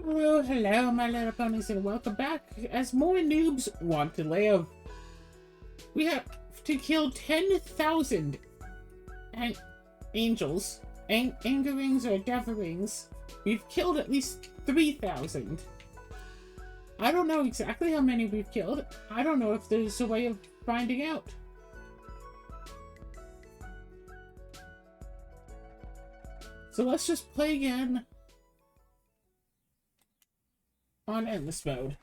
Oh, hello, my little ponies, and welcome back. As more noobs want to live, we have to kill 10,000 angels, angerings or devilings. We've killed at least 3,000. I don't know exactly how many we've killed. I don't know if there's a way of finding out. So let's just play again on endless mode.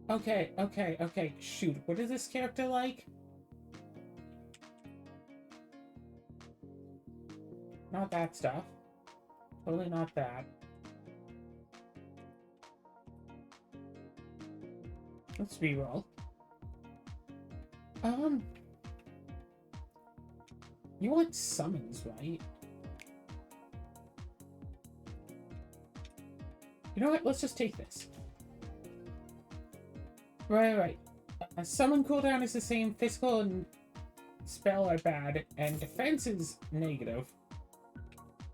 Okay. Shoot, what is this character like? Not that stuff. Totally not that. Let's reroll. You want summons, right? You know what? Let's just take this. Right. Summon cooldown is the same. Physical and spell are bad, and defense is negative.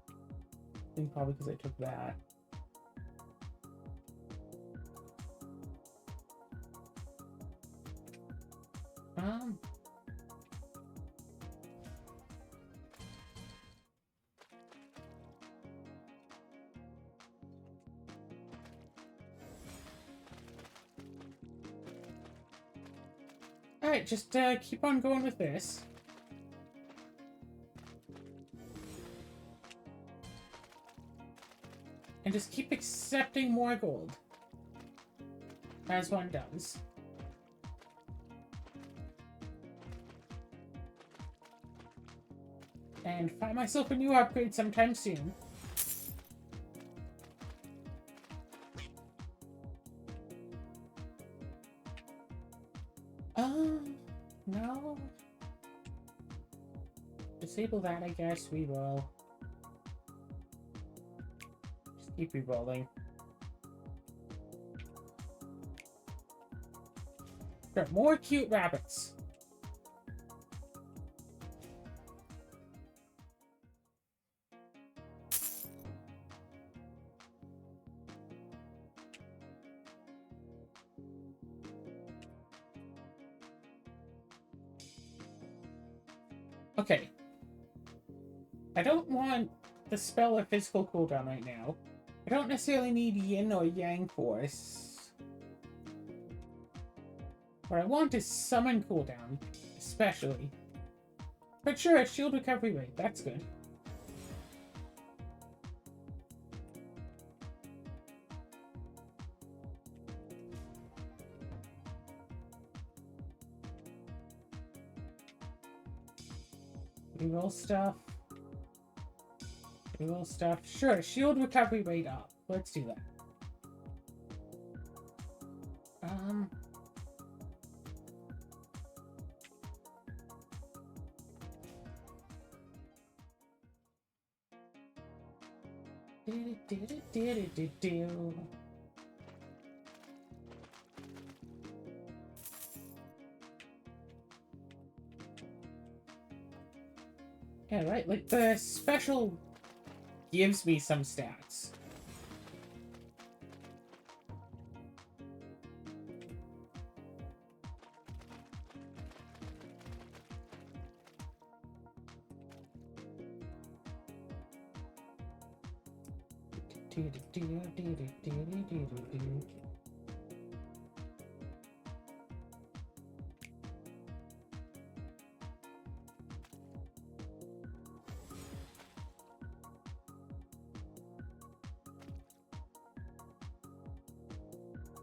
I think probably because I took that. Alright, just keep on going with this. And just keep accepting more gold. As one does. And find myself a new upgrade sometime soon. No. Disable that, I guess. We will. Just keep re-rolling. Got more cute rabbits. Okay. I don't want the spell or physical cooldown right now. I don't necessarily need yin or yang force. What I want is summon cooldown, especially. But sure, shield recovery rate, that's good. Reroll stuff. Reroll stuff. Sure, shield recovery rate up. Let's do that. Yeah, right, like the special gives me some stats.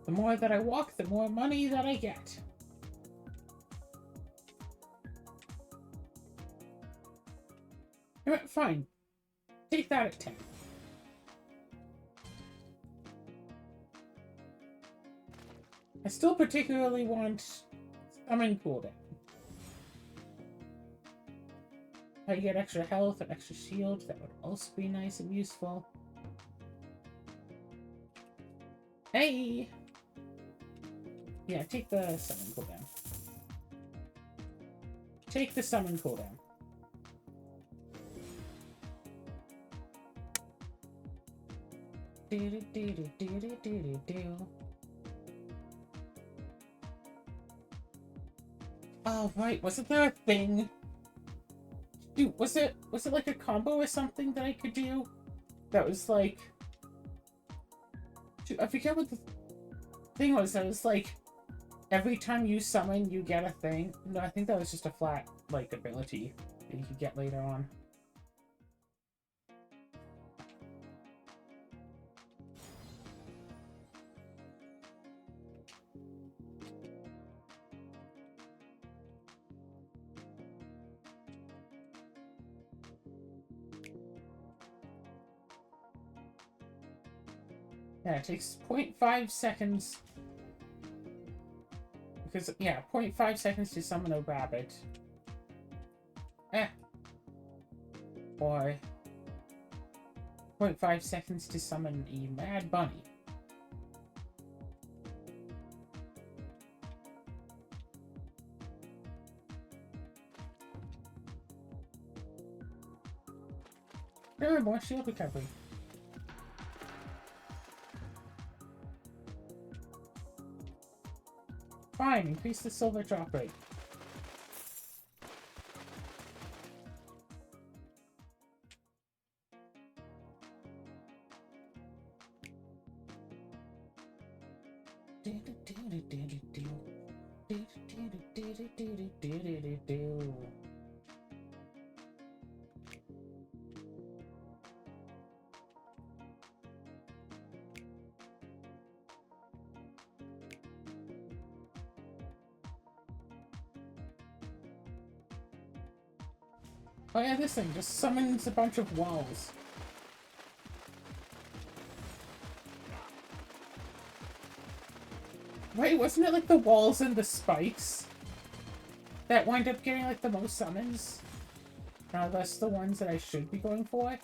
The more that I walk, the more money that I get. Fine. Take that at 10. I still particularly want summon cooldown. I get extra health and extra shield. That would also be nice and useful. Hey! Yeah, take the summon cooldown. Take the summon cooldown. Oh, right. Wasn't there a thing? Dude, was it like a combo or something that I could do? That was like... Dude, I forget what the thing was. That was like... Every time you summon, you get a thing. No, I think that was just a flat, like, ability that you could get later on. Yeah, it takes 0.5 seconds. Because, yeah, 0.5 seconds to summon a rabbit. Or 0.5 seconds to summon a mad bunny. There, more shield recovery. Fine, increase the silver drop rate. Oh yeah, this thing just summons a bunch of walls. Right, wasn't it like the walls and the spikes that wind up getting like the most summons? Now that's the ones that I should be going for.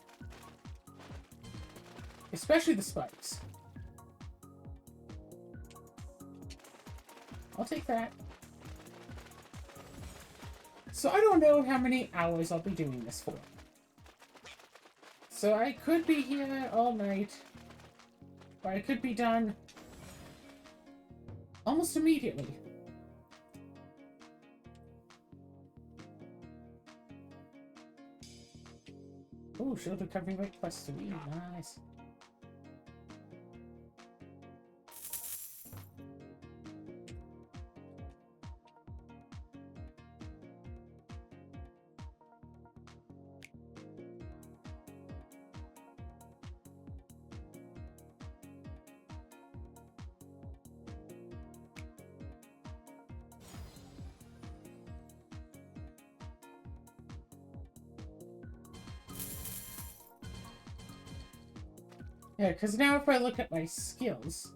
Especially the spikes. I'll take that. So I don't know how many hours I'll be doing this for. So I could be here all night. Or I could be done almost immediately. Oh, shield recovery rate +3. Nice. Yeah, because now if I look at my skills,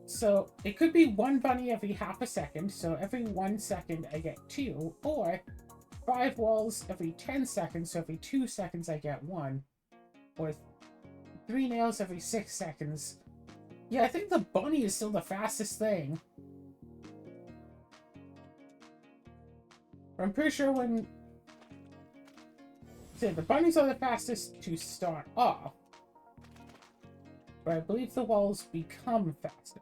so it could be one bunny every half a second, so every 1 second I get 2, or 5 walls every 10 seconds, so every 2 seconds I get 1, or 3 nails every 6 seconds. Yeah, I think the bunny is still the fastest thing. I'm pretty sure when... See, the bunnies are the fastest to start off. But I believe the walls become faster.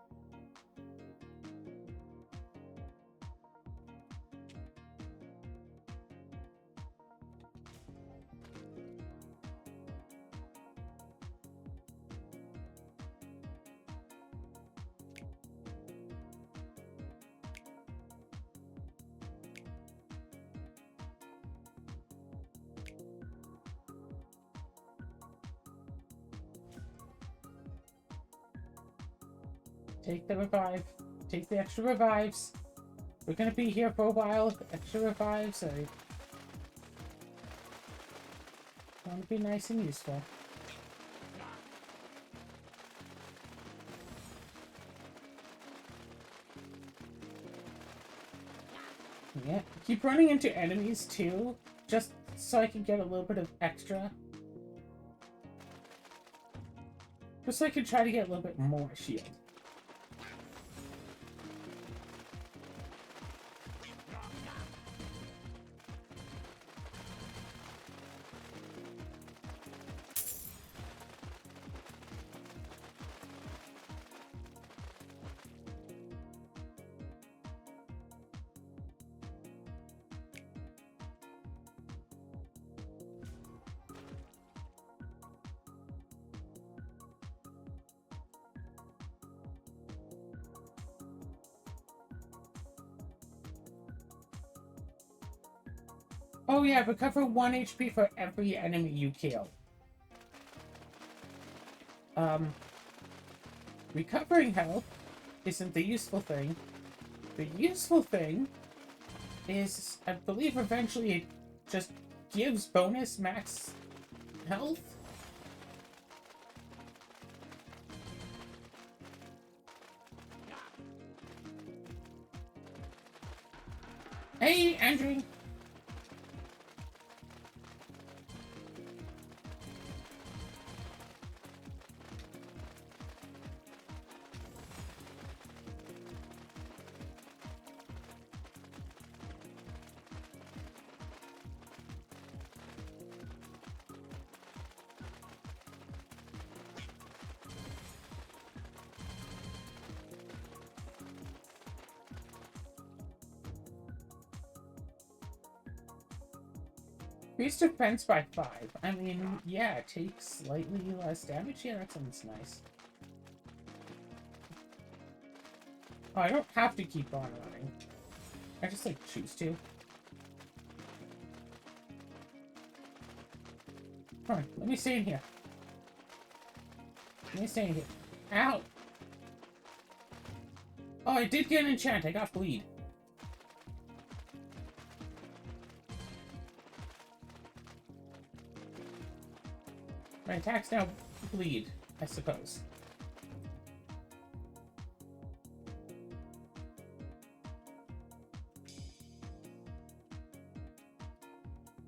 Take the revive. Take the extra revives. We're gonna be here for a while. Extra revives. I want to be nice and useful. Yeah. Keep running into enemies too, just so I can get a little bit of extra. Just so I can try to get a little bit more shield. Oh yeah, recover 1 HP for every enemy you kill. Recovering health isn't the useful thing. The useful thing is, I believe eventually it just gives bonus max health. Hey, Andrew! Increase defense by 5. I mean, yeah, it takes slightly less damage. Yeah, that sounds nice. Oh, I don't have to keep on running. I just, like, choose to. Come on, let me stay in here. Let me stay in here. Ow! Oh, I did get an enchant. I got bleed. My attacks now bleed, I suppose.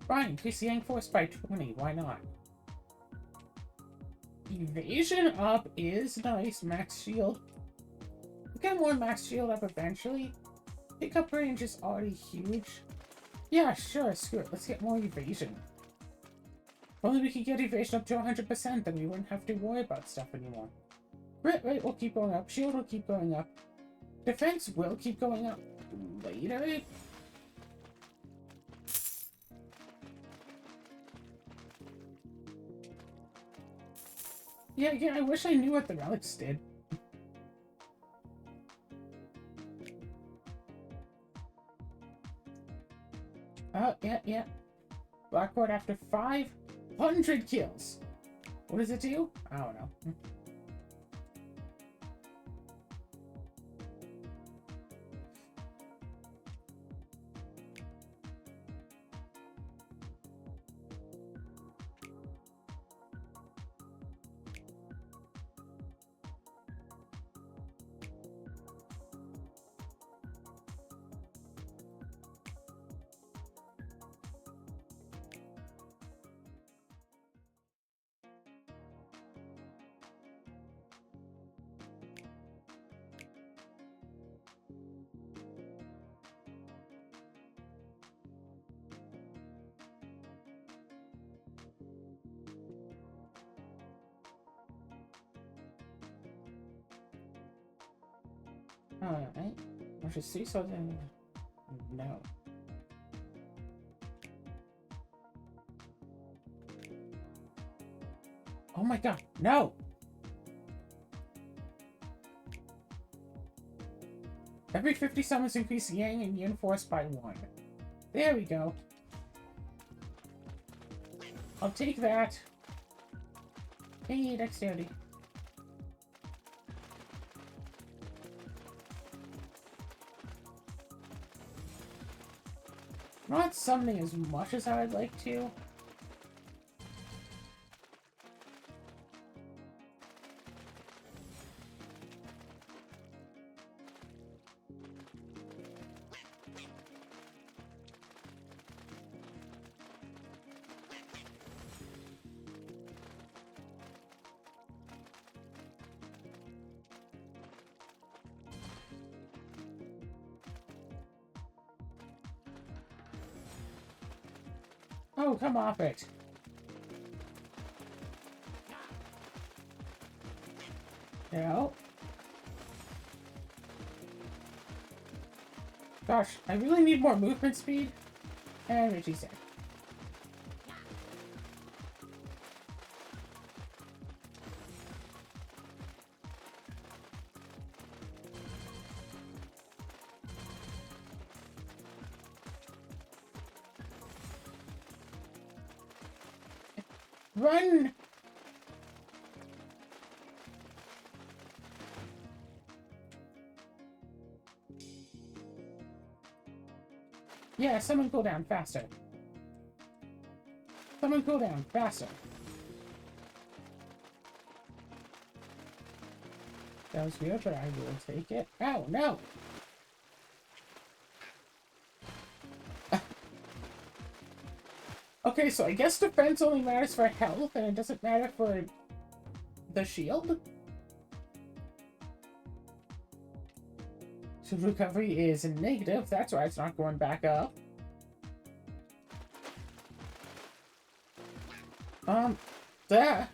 Fine, increase the Yang Force by 20. Why not? Evasion up is nice. Max shield. We'll get more max shield up eventually. Pickup range is already huge. Yeah, sure, screw it. Let's get more evasion. If only we could get evasion up to 100%, then we wouldn't have to worry about stuff anymore. Crit rate will keep going up. Shield will keep going up. Defense will keep going up later. Yeah, I wish I knew what the relics did. Oh, yeah. Blackboard after 500 kills. What does it do? I don't know. Alright. I should see something. No. Oh my god, no! Every 50 summons increase Yang and Yin Force by 1. There we go. I'll take that. Hey, dexterity. Not summoning as much as I would like to. Oh, come off it. No. Gosh, I really need more movement speed. And Richie's dead. Run! Yeah, summon cooldown faster. Summon cooldown faster. That was weird, but I will take it. Oh, no! Okay, so I guess defense only matters for health, and it doesn't matter for the shield. So recovery is negative. That's why it's not going back up. There.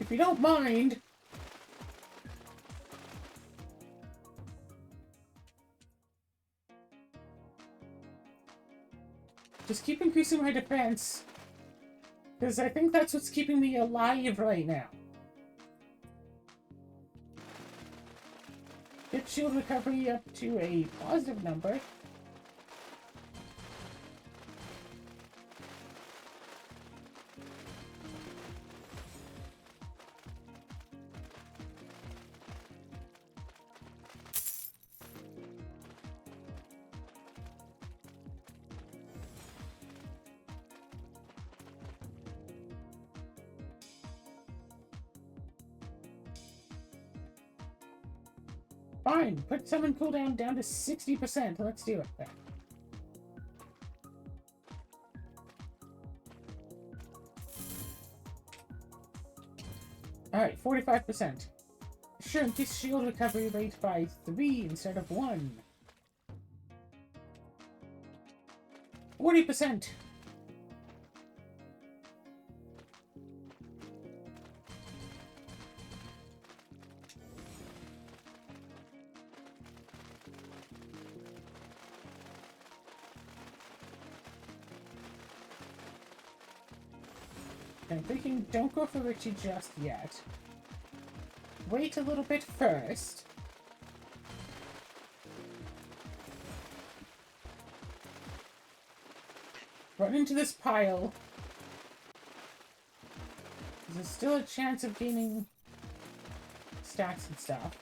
If you don't mind. Just keep increasing my defense. Because I think that's what's keeping me alive right now. Get shield recovery up to a positive number. Fine, put summon cooldown down to 60%. Let's do it then. Alright, 45%. Shrink this shield recovery rate by 3 instead of 1. 40%. I'm thinking, don't go for Richie just yet. Wait a little bit first. Run into this pile. There's still a chance of gaining stacks and stuff.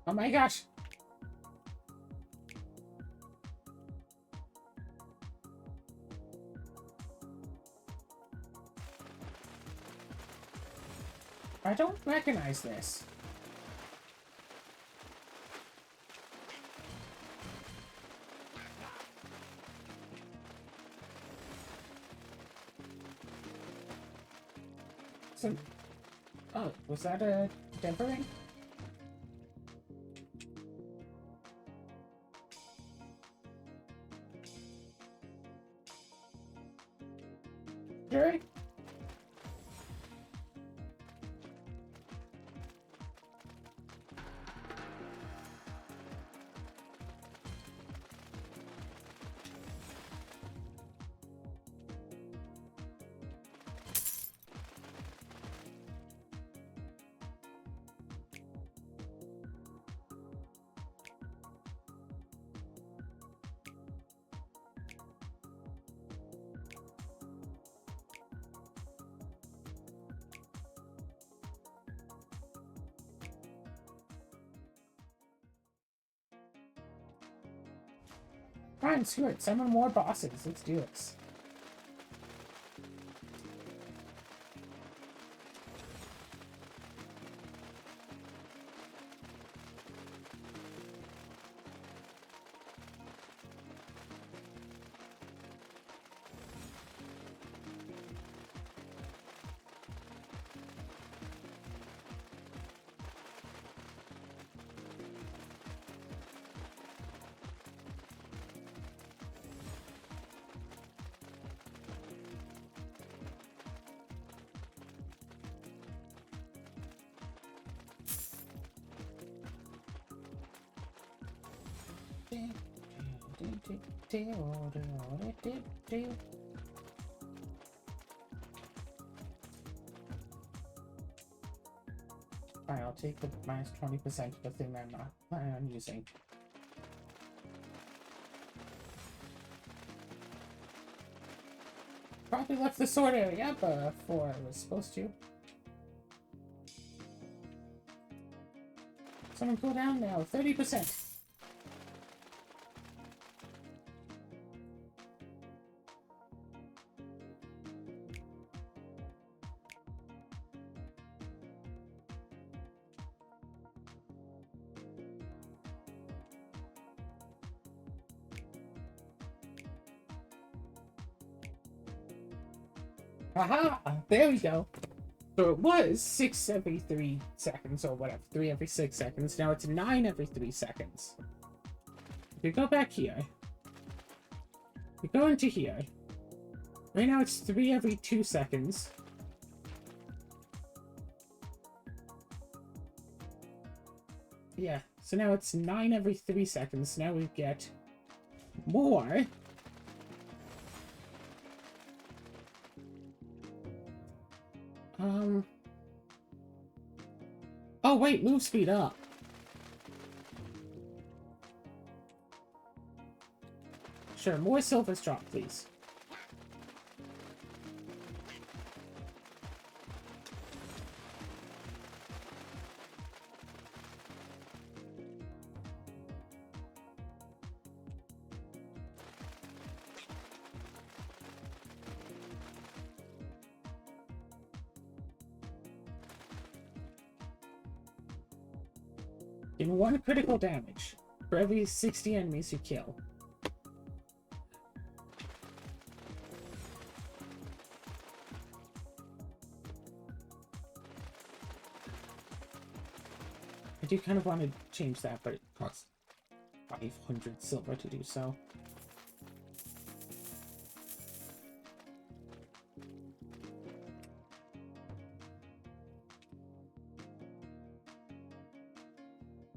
Oh my gosh! I don't recognize this. So, oh, was that a tempering? Sure. Fine, screw it. Summon more bosses. Let's do this. Fine, I'll take the minus 20% of the thing I'm not planning on using. Probably left the sword area before I was supposed to. Someone go down now, 30%. Aha! There we go. So it was 6 every 3 seconds, or whatever, 3 every 6 seconds. Now it's 9 every 3 seconds. If we go back here, we go into here. Right now it's 3 every 2 seconds. Yeah, so now it's 9 every 3 seconds. Now we get more. Oh wait, move speed up. Sure, more silvers drop, please. In 1 critical damage for every 60 enemies you kill. I do kind of want to change that, but it costs 500 silver to do so.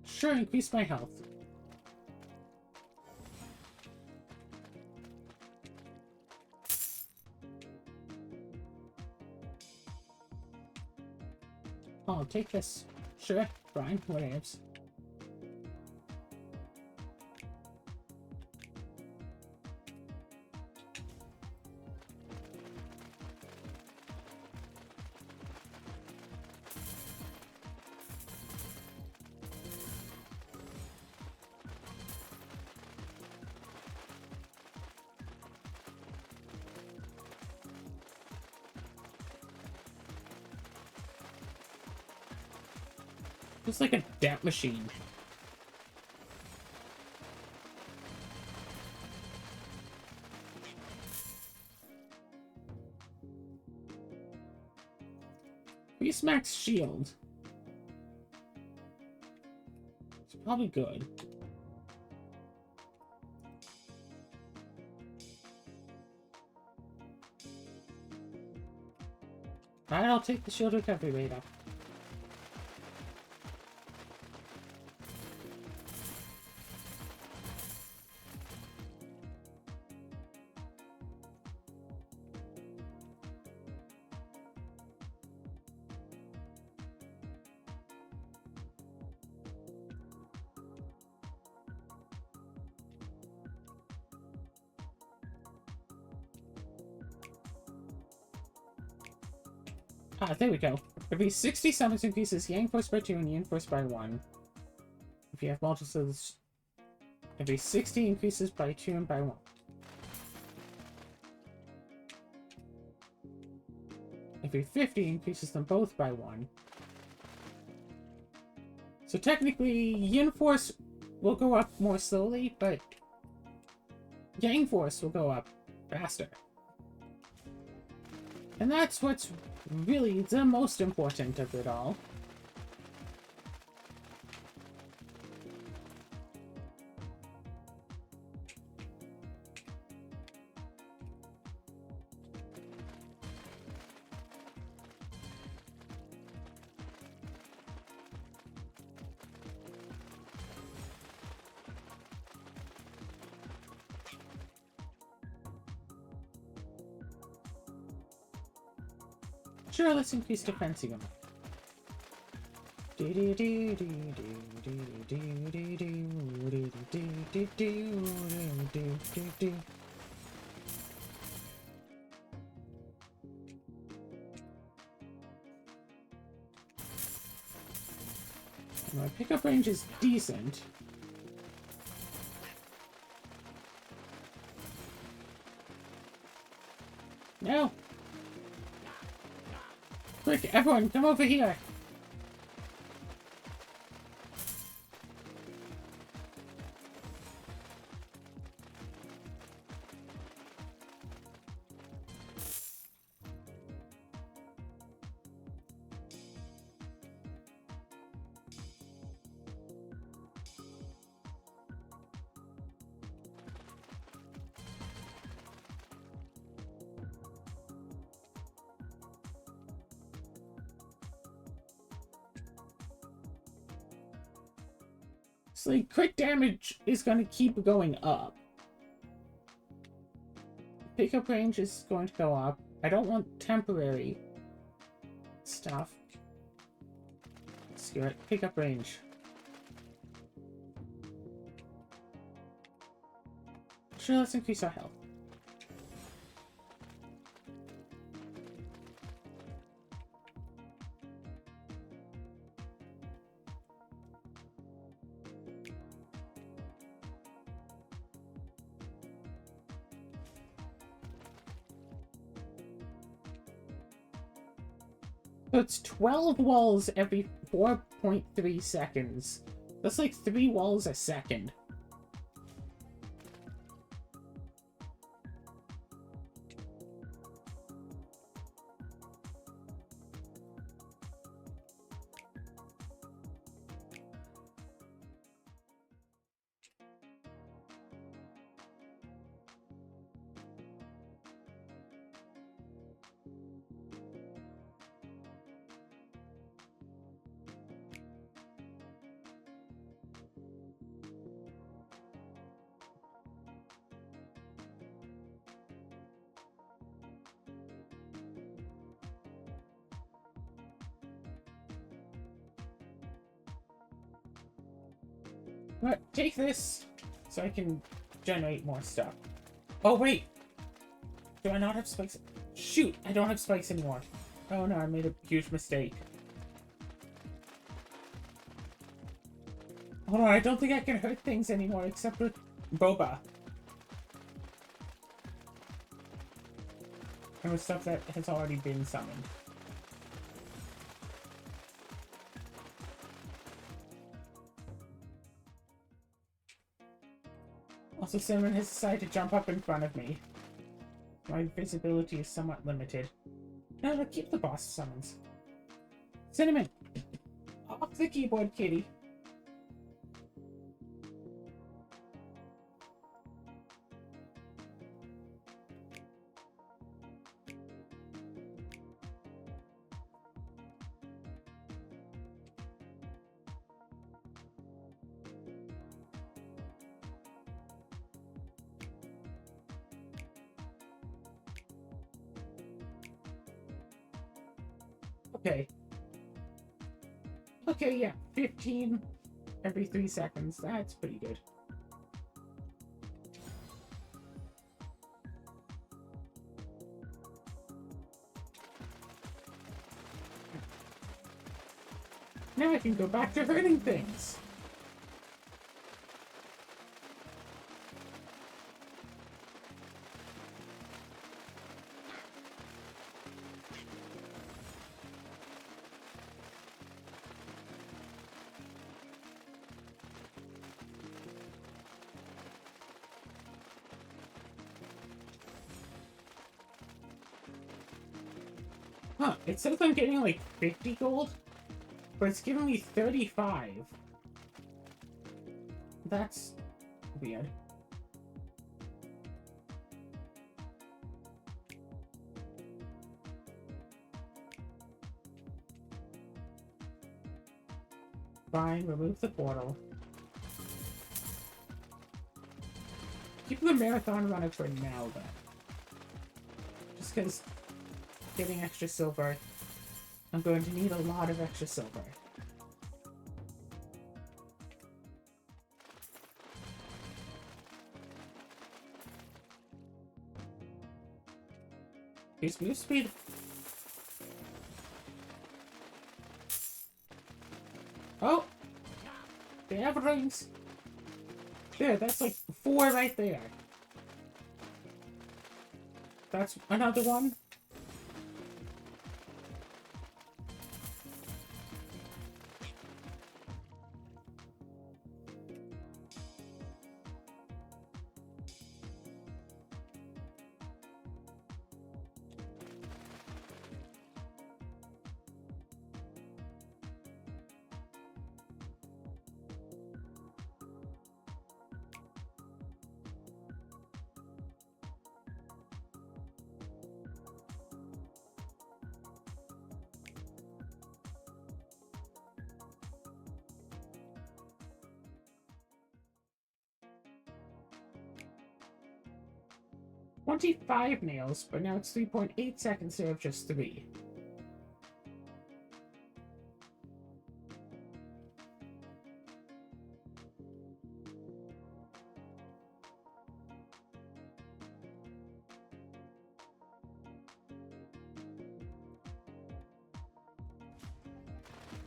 Sure, increase my health. Oh, I'll take this. Sure, Brian, whatevs. It's like a dap machine. Increase max shield. It's probably good. Alright, I'll take the shield recovery rate up. Ah, there we go. Every 60 summons increases Yang force by 2 and Yin force by 1. If you have multiples Every 60 increases by 2 and by 1. Every 50 increases them both by 1. So technically, Yin Force will go up more slowly, but Yang Force will go up faster. And that's what's really the most important of it all. Sure, let's increase defense even. My pickup range is decent. No! Quick, everyone, come over here! So, like, crit damage is going to keep going up. Pickup range is going to go up. I don't want temporary stuff. Screw it. Pickup range. Sure, let's increase our health. So it's 12 walls every 4.3 seconds. That's like 3 walls a second. But take this so I can generate more stuff. Oh, wait! Do I not have spikes? Shoot! I don't have spikes anymore. Oh no, I made a huge mistake. Hold on, I don't think I can hurt things anymore except with Boba. And with stuff that has already been summoned. Also, Cinnamon has decided to jump up in front of me. My visibility is somewhat limited. No, keep the boss summons. Cinnamon! Off the keyboard, kitty. Okay. Okay, yeah. 15 every 3 seconds. That's pretty good. Now I can go back to hurting things. Huh, it says I'm getting like 50 gold, but it's giving me 35. That's weird. Fine, remove the portal. Keep the marathon running for now, then. Just because getting extra silver, I'm going to need a lot of extra silver. Here's move speed. Oh! They have rings! There, that's like 4 right there. That's another one. $25 nails, but now it's 3.8 seconds instead of just 3.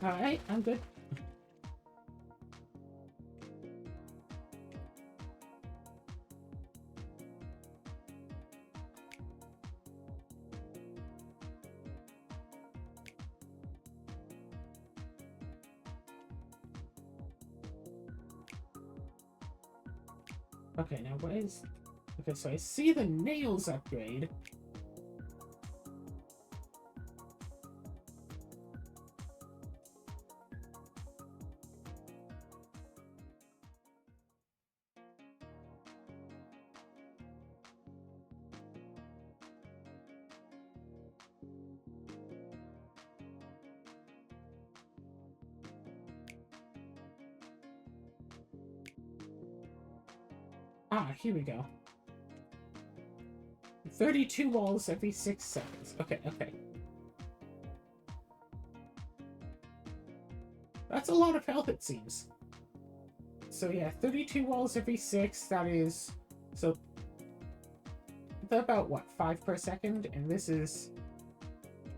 Alright, I'm good. Okay, now what is... Okay, so I see the nails upgrade. Ah, here we go. 32 walls every 6 seconds. Okay, okay. That's a lot of health, it seems. So yeah, 32 walls every 6, that is... So... They're about, what, 5 per second? And this is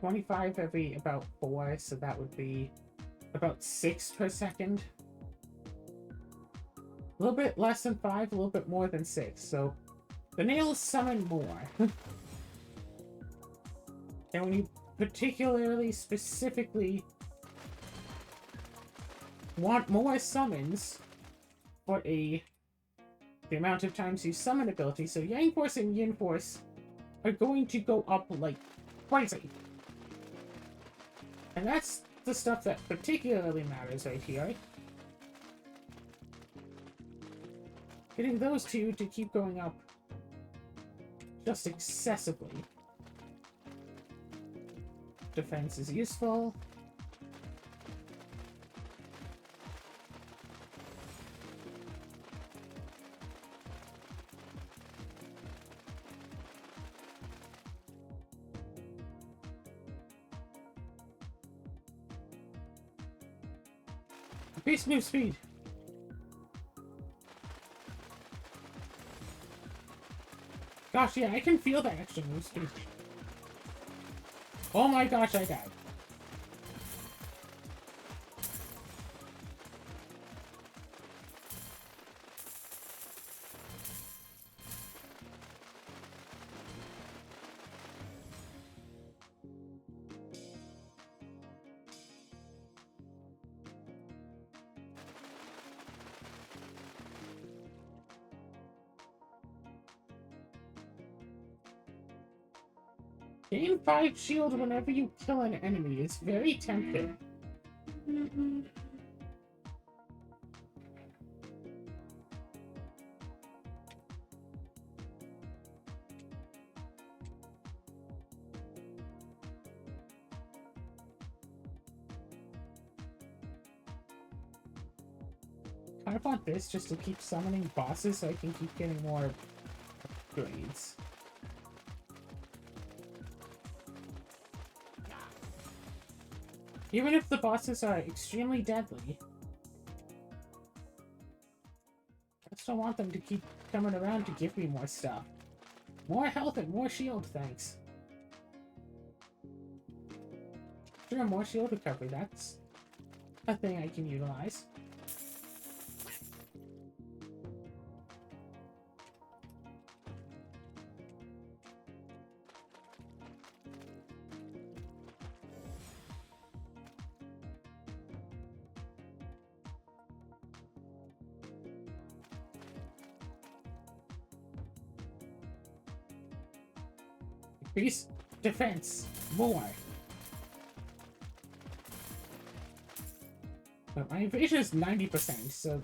25 every about 4, so that would be about 6 per second. A little bit less than 5, a little bit more than 6, so... The nails summon more. And when you particularly, specifically want more summons for the amount of times you summon ability, so Yang Force and Yin Force are going to go up like crazy. And that's the stuff that particularly matters right here. Getting those two to keep going up just excessively. Defense is useful. Beast move speed. Gosh, yeah, I can feel that extra move speed. Oh my gosh, I died. Gain 5 shield whenever you kill an enemy is very tempting. I want this just to keep summoning bosses so I can keep getting more upgrades. Even if the bosses are extremely deadly, I still want them to keep coming around to give me more stuff. More health and more shield, thanks. Sure, more shield recovery, that's a thing I can utilize. Increase defense more. But my evasion is 90%, so,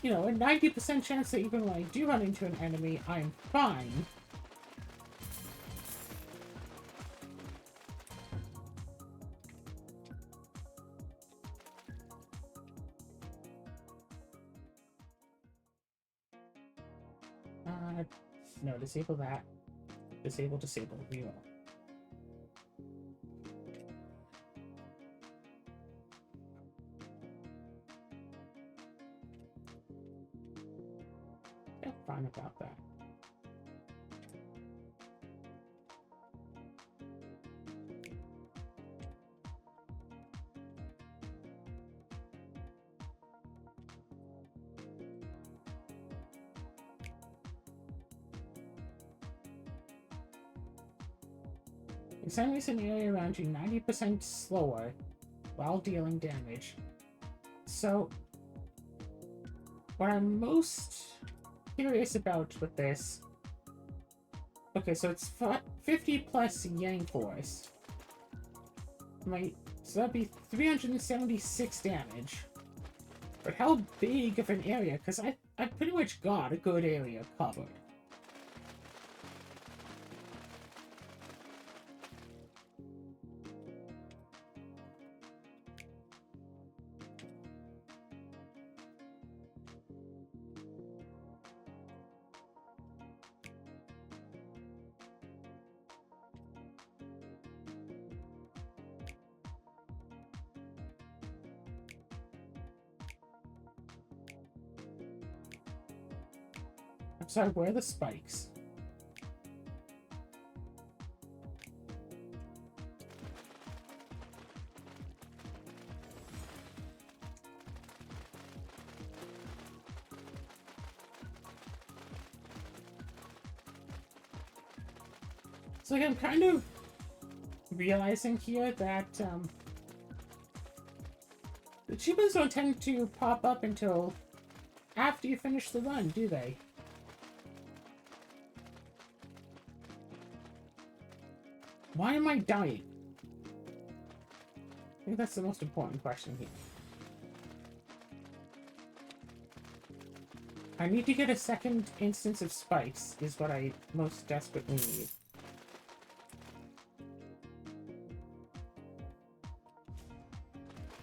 you know, a 90% chance that even when I do run into an enemy, I'm fine. No, disable that. Disable, we will. Yeah, fine about that. Enemies in the area around you 90% slower while dealing damage. So, what I'm most curious about with this... Okay, so it's 50 plus Yang Force. So that'd be 376 damage. But how big of an area? Because I've pretty much got a good area covered. So where are the spikes? So like, I'm kind of realizing here that the achievements don't tend to pop up until after you finish the run, do they? Why am I dying? I think that's the most important question here. I need to get a second instance of spikes, is what I most desperately need.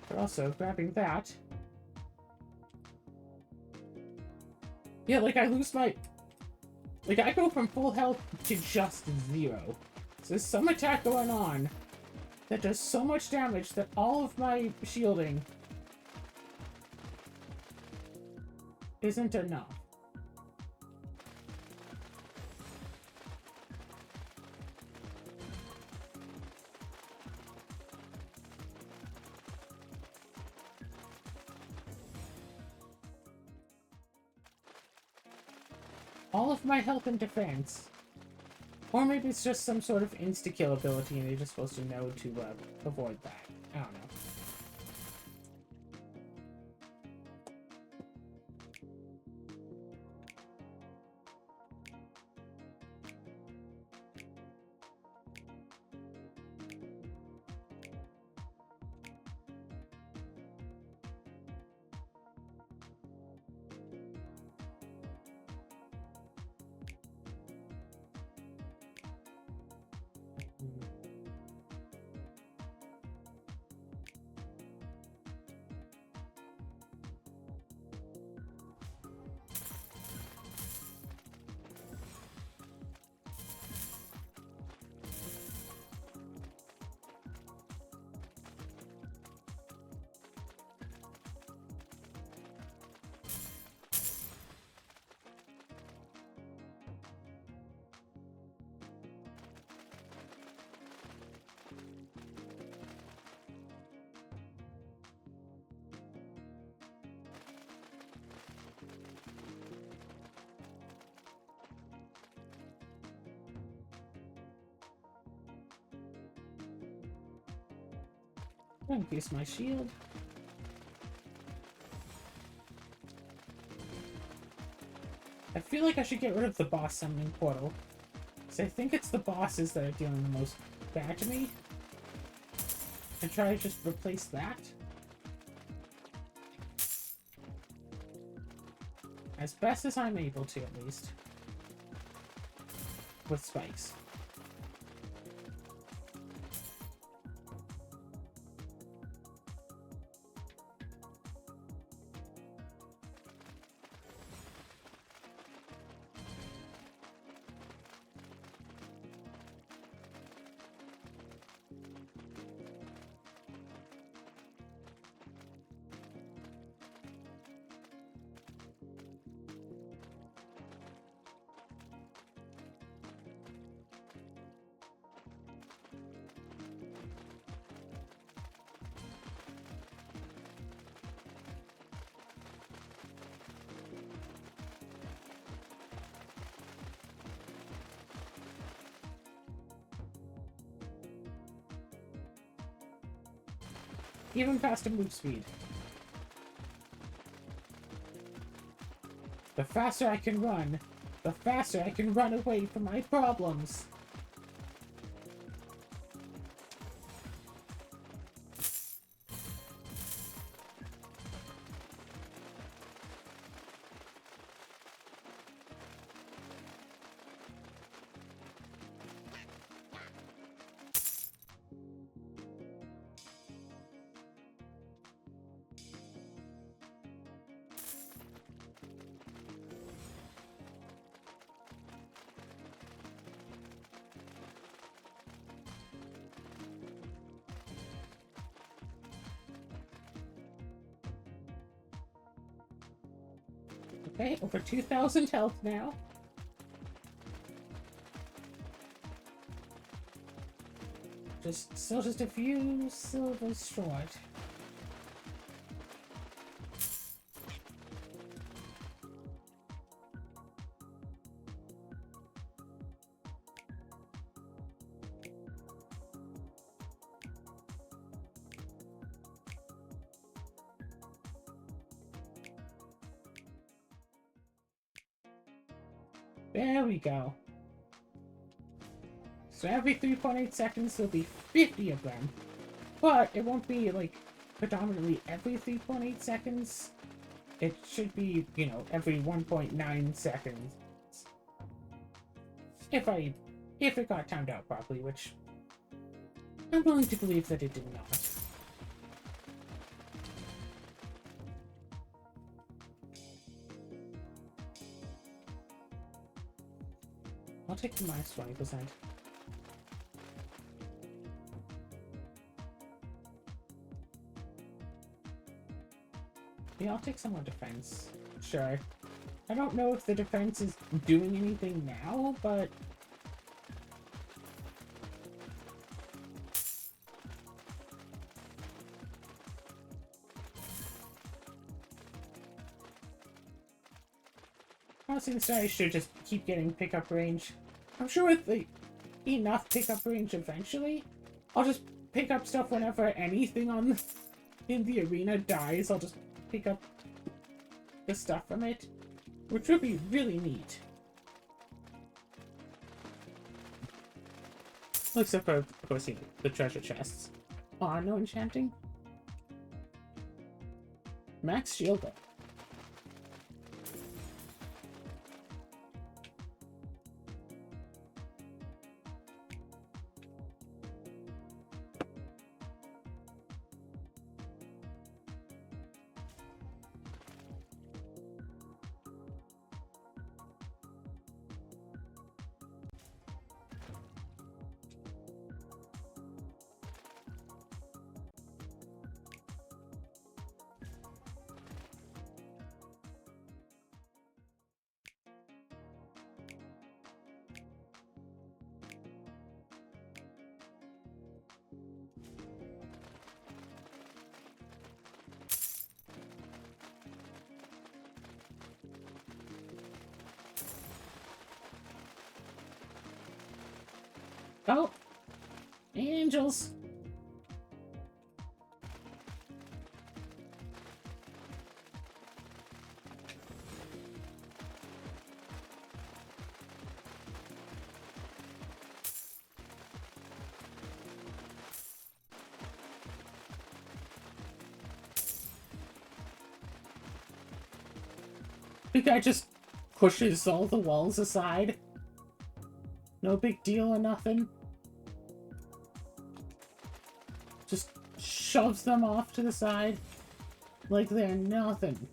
But also, grabbing that... Yeah, like, I lose my... Like, I go from full health to just 0. So there's some attack going on that does so much damage that all of my shielding isn't enough. All of my health and defense. Or maybe it's just some sort of insta-kill ability and you're just supposed to know to avoid that. I don't know. Increase my shield. I feel like I should get rid of the boss summoning portal. Because I think it's the bosses that are dealing the most bad to me. And try to just replace that. As best as I'm able to, at least. With spikes. Even faster move speed. The faster I can run, the faster I can run away from my problems. Okay, over 2,000 health now. Still just a few silvers short. There we go. So every 3.8 seconds there'll be 50 of them. But it won't be, like, predominantly every 3.8 seconds. It should be, you know, every 1.9 seconds. If it got timed out properly, which I'm willing to believe that it did not. I'll take the minus 20%. Yeah, I'll take some more defense. Sure. I don't know if the defense is doing anything now, but... honestly, this guy should just keep getting pickup range. I'm sure with the enough pickup range eventually, I'll just pick up stuff whenever anything in the arena dies. I'll just pick up the stuff from it, which would be really neat. Except for, of course, you know, the treasure chests. Aw, no enchanting. Max shield though. Oh! Angels! The guy just pushes all the walls aside. No big deal or nothing. Just shoves them off to the side like they're nothing.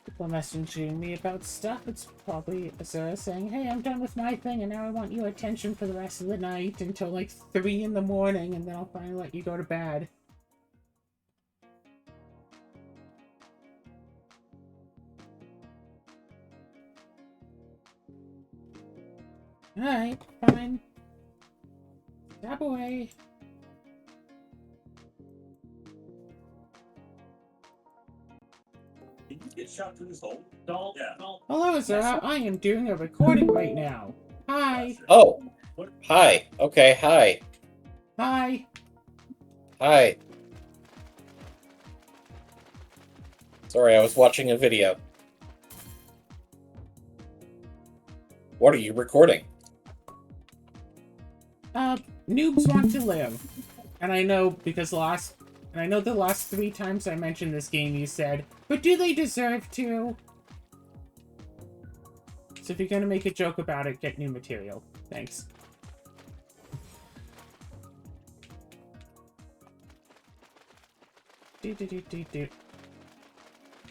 People messaging me about stuff. It's probably Azura saying, hey, I'm done with my thing and now I want your attention for the rest of the night until like 3 in the morning and then I'll finally let you go to bed. Alright, fine. Stab away. Did you get shot through his hole? No. Yeah. Hello, Azura. I am doing a recording right now. Hi. Oh. Hi. Okay, hi. Hi. Hi. Sorry, I was watching a video. What are you recording? Noobs want to live. And I know because the last 3 times I mentioned this game you said, but do they deserve to? So if you're gonna make a joke about it, get new material. Thanks.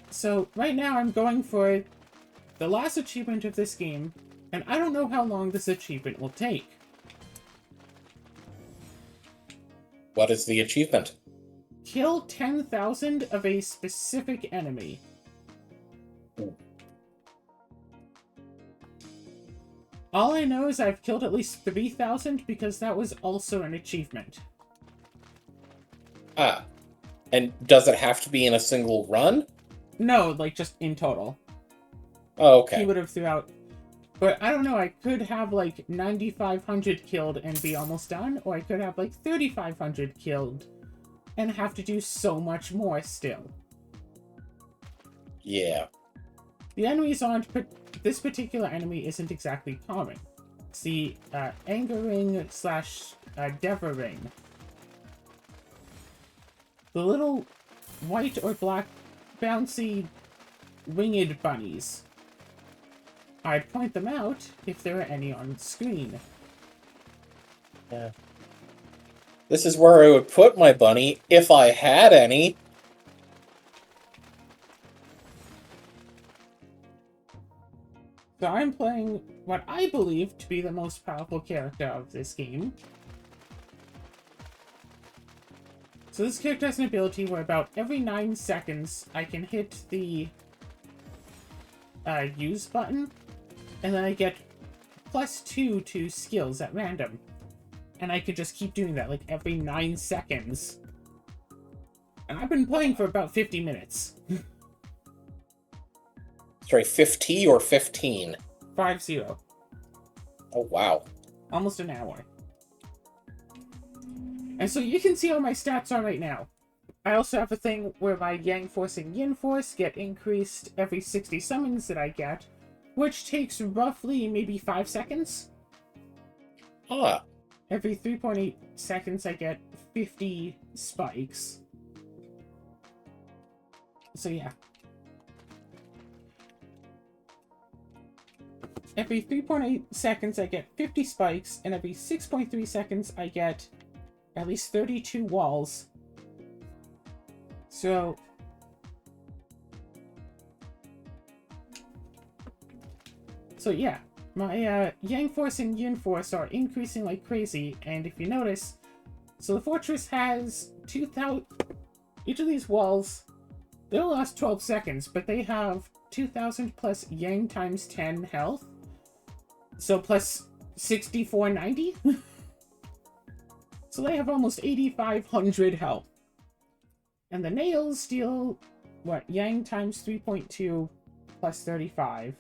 So right now I'm going for the last achievement of this game, and I don't know how long this achievement will take. What is the achievement? Kill 10,000 of a specific enemy. Ooh. All I know is I've killed at least 3,000 because that was also an achievement. Ah. And does it have to be in a single run? No, like just in total. Oh, okay. He would have threw out. But I don't know, I could have like 9,500 killed and be almost done, or I could have like 3,500 killed and have to do so much more still. Yeah. The enemies aren't, but this particular enemy isn't exactly common. It's the Angering / Devouring. The little white or black bouncy winged bunnies. I'd point them out if there are any on screen. Yeah. This is where I would put my bunny if I had any. So I'm playing what I believe to be the most powerful character of this game. So this character has an ability where about every 9 seconds I can hit the use button, and then I get +2 to skills at random. And I could just keep doing that, like, every 9 seconds. And I've been playing for about 50 minutes. Sorry, 50 or 15? 50. Oh, wow. Almost an hour. And so you can see how my stats are right now. I also have a thing where my Yang Force and Yin Force get increased every 60 summons that I get, which takes roughly maybe 5 seconds. Ah. Every 3.8 seconds I get 50 spikes. So yeah. Every 3.8 seconds I get 50 spikes, and every 6.3 seconds I get at least 32 walls. So yeah, my Yang Force and Yin Force are increasing like crazy, and if you notice, So the fortress has 2,000... Each of these walls, they'll last 12 seconds, but they have 2,000 plus yang times 10 health. So plus 6,490? So they have almost 8,500 health. And the nails deal, what, yang times 3.2 plus 35.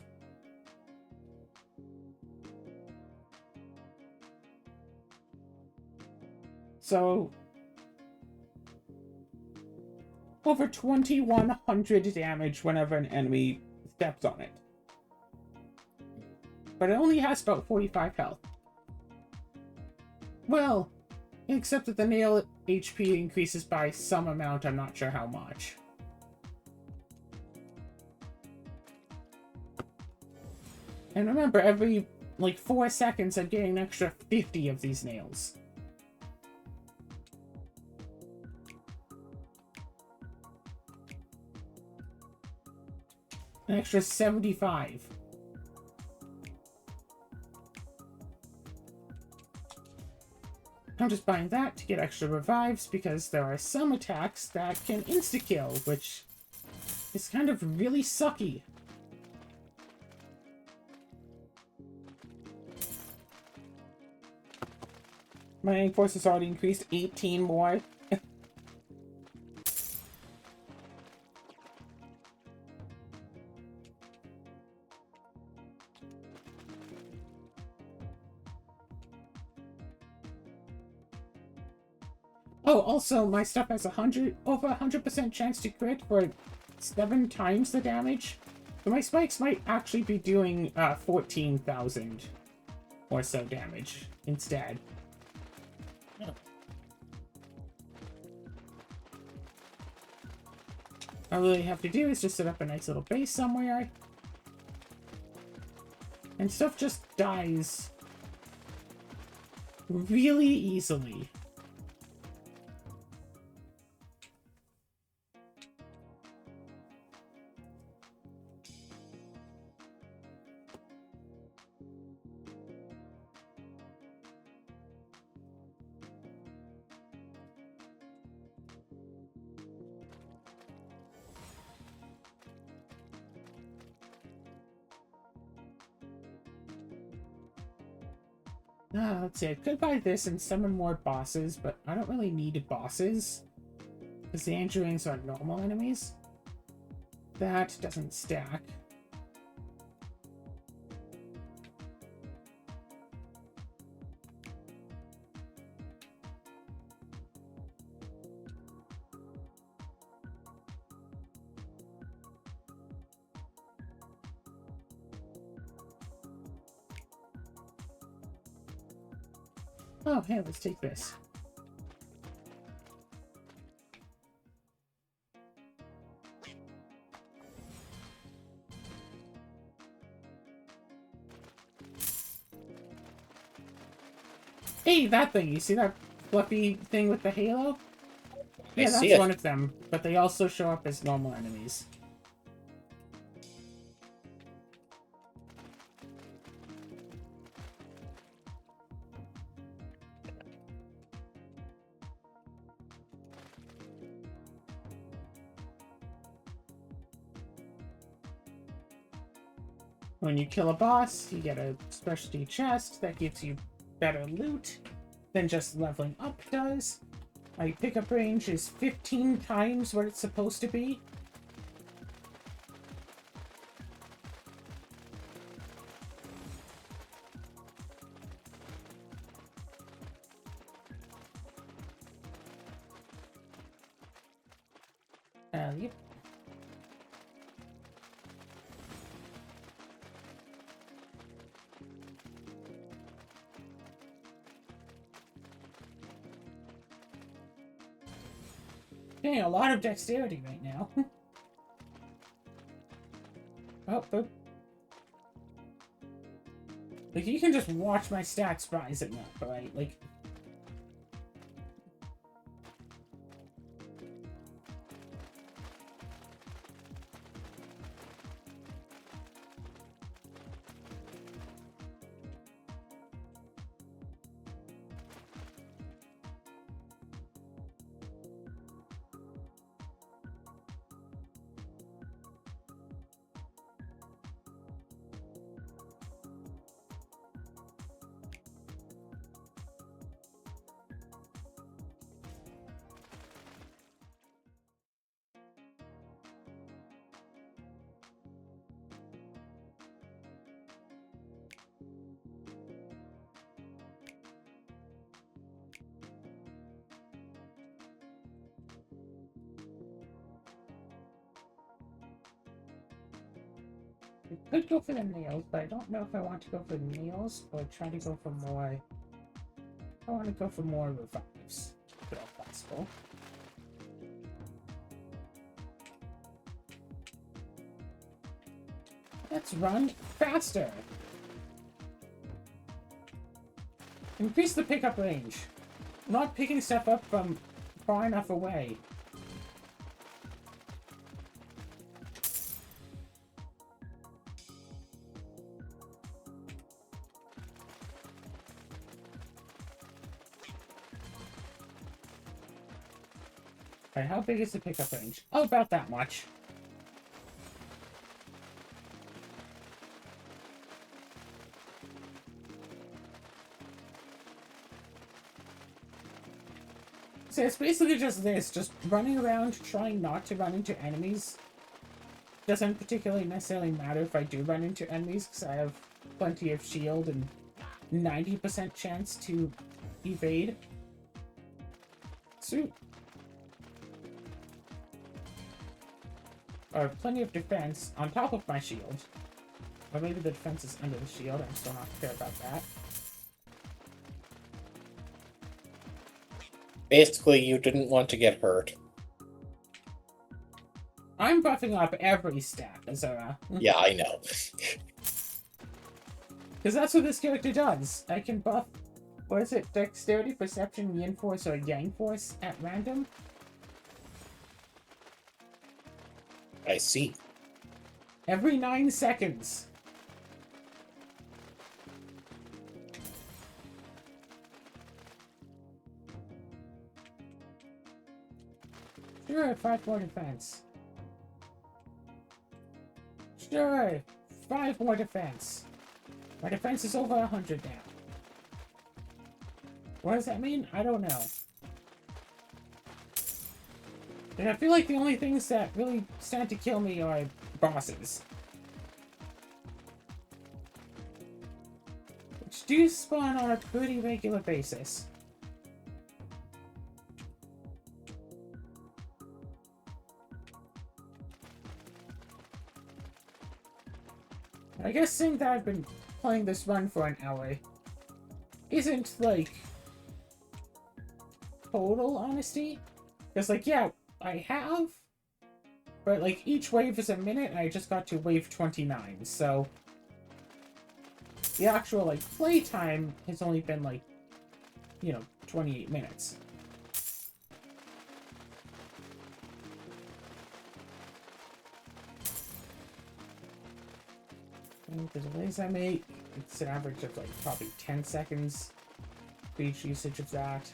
So, over 2,100 damage whenever an enemy steps on it. But it only has about 45 health. Well, except that the nail HP increases by some amount, I'm not sure how much. And remember, every, like, 4 seconds I'm getting an extra 50 of these nails. An extra 75. I'm just buying that to get extra revives because there are some attacks that can insta-kill, which is kind of really sucky. My aim force has already increased 18 more. Oh, also, my stuff has over 100% chance to crit for 7 times the damage. So my spikes might actually be doing 14,000 or so damage instead. Oh. All you have to do is just set up a nice little base somewhere. And stuff just dies really easily. Let's see, I could buy this and summon more bosses, but I don't really need bosses. Because the Angelines are normal enemies. That doesn't stack. Oh, hey, let's take this. Hey, that thing! You see that fluffy thing with the halo? Yeah, that's one of them, but they also show up as normal enemies. When you kill a boss, you get a specialty chest that gives you better loot than just leveling up does. My pickup range is 15 times what it's supposed to be. Yep. Getting a lot of dexterity right now. Oh, oh. Like, you can just watch my stats rise enough, right? Like... I could go for the nails, but I don't know if I want to go for nails or try to go for more... I want to go for more revives, if at all possible. Let's run faster! Increase the pickup range. I'm not picking stuff up from far enough away. Alright, how big is the pickup range? Oh, about that much. So it's basically just this, just running around trying not to run into enemies. Doesn't particularly necessarily matter if I do run into enemies, because I have plenty of shield and 90% chance to evade. Sweet. Or plenty of defense on top of my shield. Or maybe the defense is under the shield, I'm still not clear about that. Basically, you didn't want to get hurt. I'm buffing up every stat, Azura. Yeah, I know. Because that's what this character does. I can buff, what is it, Dexterity, Perception, Yin Force, or Yang Force at random. I see. Every 9 seconds. Sure, 5 more defense. Sure, 5 more defense. My defense is over 100 now. What does that mean? I don't know. And I feel like the only things that really stand to kill me are bosses. Which do spawn on a pretty regular basis. I guess seeing that I've been playing this run for an hour isn't, like, total honesty. Because, like, yeah, I have, but, like, each wave is a minute, and I just got to wave 29, so the actual, like, play time has only been, like, you know, 28 minutes. And the delays I make, it's an average of, like, probably 10 seconds for each usage of that.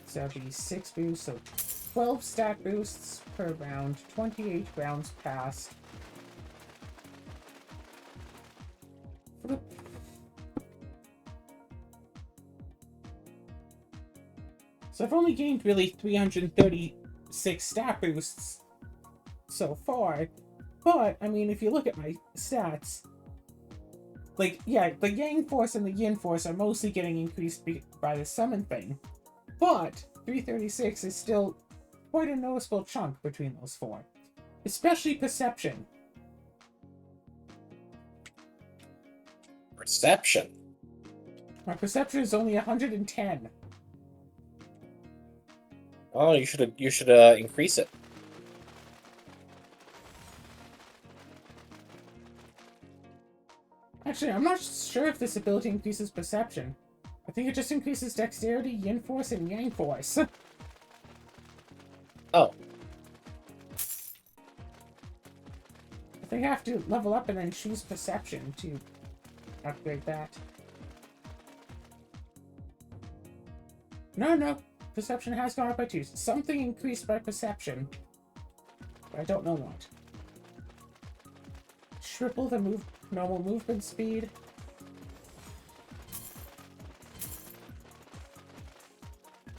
So that'd be 6 boosts, so 12 stat boosts per round, 28 rounds passed. So I've only gained really 336 stat boosts so far, but, I mean, if you look at my stats, like, yeah, the Yang Force and the Yin Force are mostly getting increased by the summon thing, but 336 is still quite a noticeable chunk between those 4. Especially Perception. Perception? My Perception is only 110. Oh, you should increase it. Actually, I'm not sure if this ability increases Perception. I think it just increases Dexterity, Yin Force, and Yang Force. Oh. I think I have to level up and then choose Perception to upgrade that. No. Perception has gone up by 2. Something increased by Perception. But I don't know what. Triple the normal movement speed.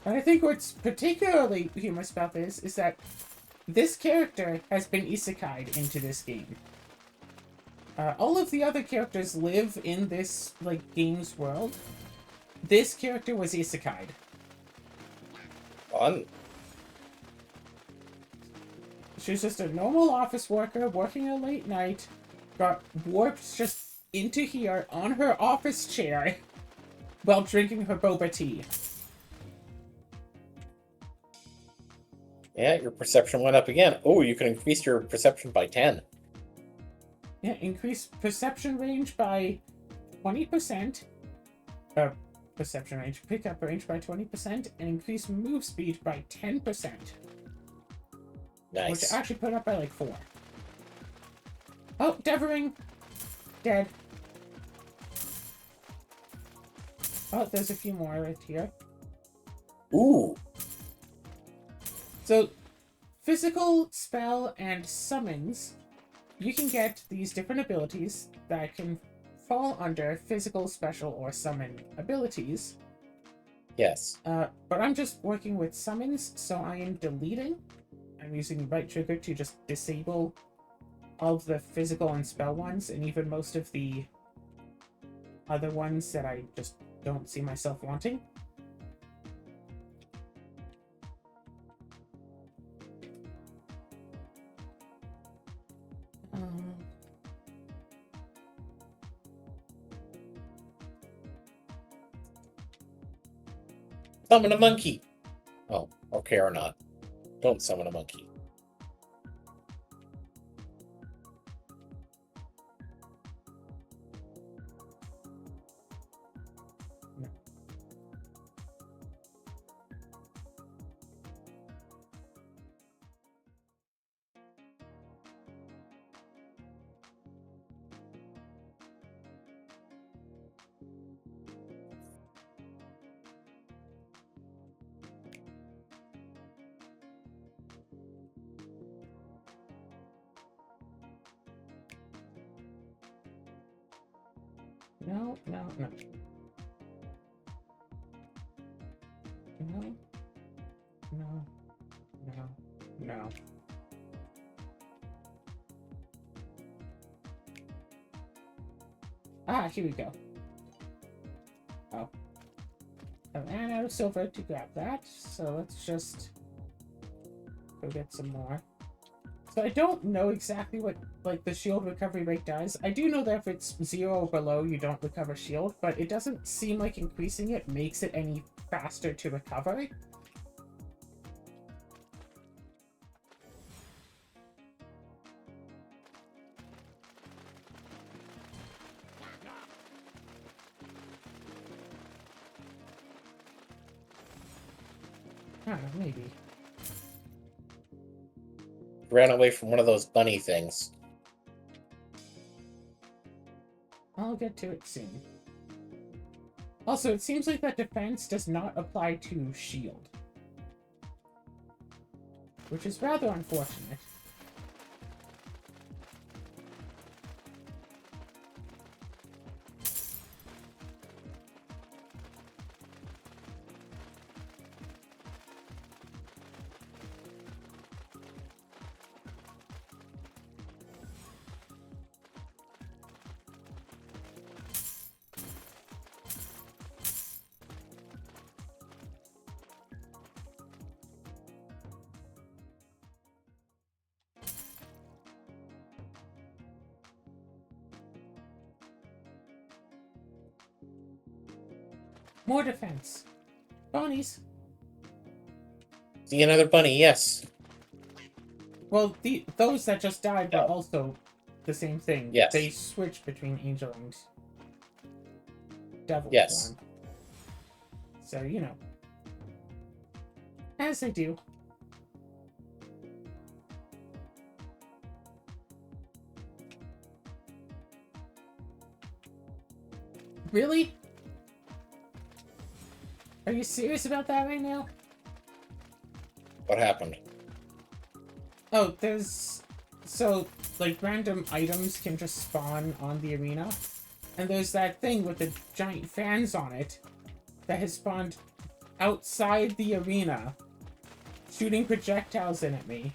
And I think what's particularly humorous about this is that this character has been isekai'd into this game. All of the other characters live in this, like, game's world. This character was isekai'd. Fun. She's just a normal office worker working a late night, got warped just into here on her office chair while drinking her boba tea. Yeah, your perception went up again. Oh, you can increase your perception by 10. Yeah, increase perception range by 20%. Perception range, pickup range by 20%, and increase move speed by 10%. Nice. Which I actually put up by like 4. Oh, Devering! Dead. Oh, there's a few more right here. Ooh. So, physical, spell, and summons, you can get these different abilities that can fall under physical, special, or summon abilities. Yes. But I'm just working with summons, so I am deleting. I'm using the right trigger to just disable all of the physical and spell ones, and even most of the other ones that I just don't see myself wanting. Summon a monkey! Oh, okay or not. Don't summon a monkey. No, no, no. No. No. No. No. Ah, here we go. Oh. I ran out of silver to grab that, so let's just go get some more. So I don't know exactly what, like, the shield recovery rate does. I do know that if it's 0 or below, you don't recover shield, but it doesn't seem like increasing it makes it any faster to recover. I don't know, maybe. Ran away from one of those bunny things. I'll get to it soon. Also, it seems like that defense does not apply to shield. Which is rather unfortunate. More defense. Bunnies. See another bunny, yes. Well, those that just died were also the same thing. Yes. They switch between angel and devil Yes. form. So, you know. As they do. Really? Are you serious about that right now? What happened? Oh, there's... So, like, random items can just spawn on the arena. And there's that thing with the giant fans on it that has spawned outside the arena, shooting projectiles in at me.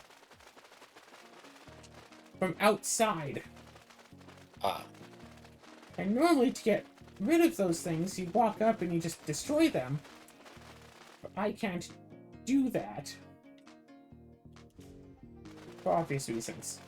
From outside. Ah. And normally to get rid of those things, you walk up and you just destroy them. But I can't do that. For obvious reasons.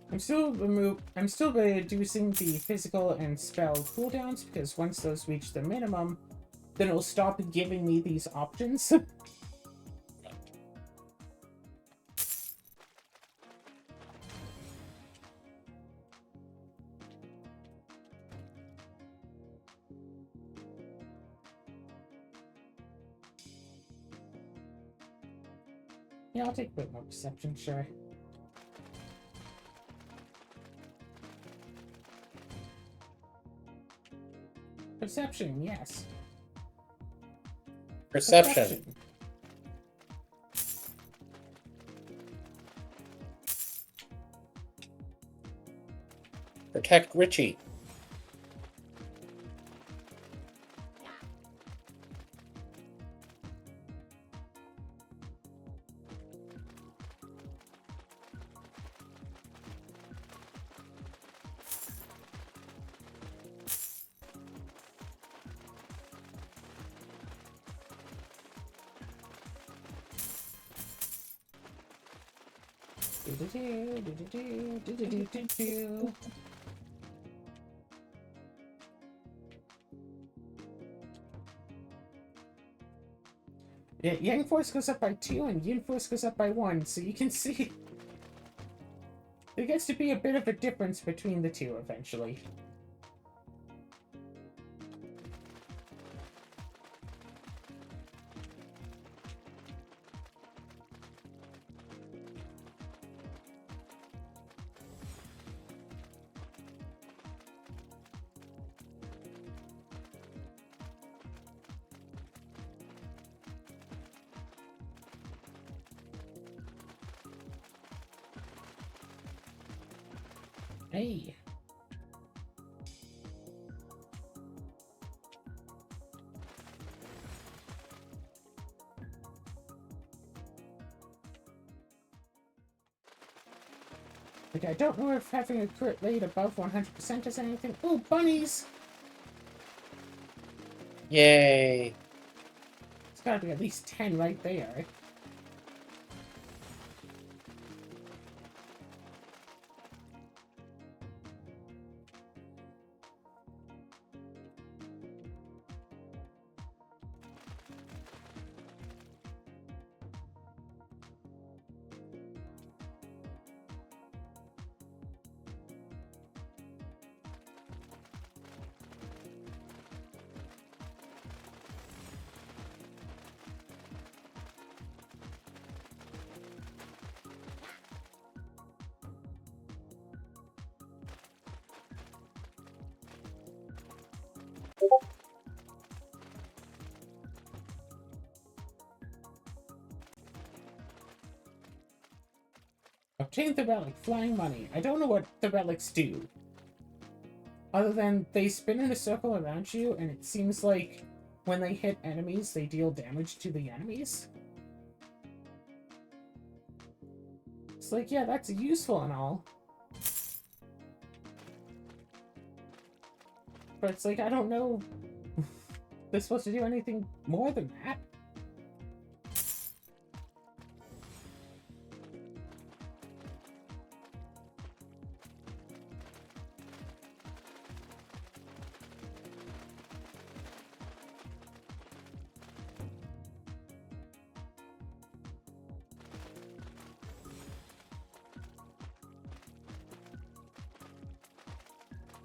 I'm still reducing the physical and spell cooldowns because once those reach the minimum, then it'll stop giving me these options. Yeah, I'll take a bit more perception, sure. Perception, yes. Perception. Protect Richie. Yeah, Yang Force goes up by 2 and Yin Force goes up by 1, so you can see there gets to be a bit of a difference between the two eventually. Hey. Like, I don't know if having a crit rate above 100% is anything. Ooh, bunnies! Yay. It's gotta be at least 10 right there. Obtain the relic, flying money. I don't know what the relics do. Other than they spin in a circle around you, and it seems like when they hit enemies, they deal damage to the enemies. It's like, yeah, that's useful and all. But it's like, I don't know if they're supposed to do anything more than that.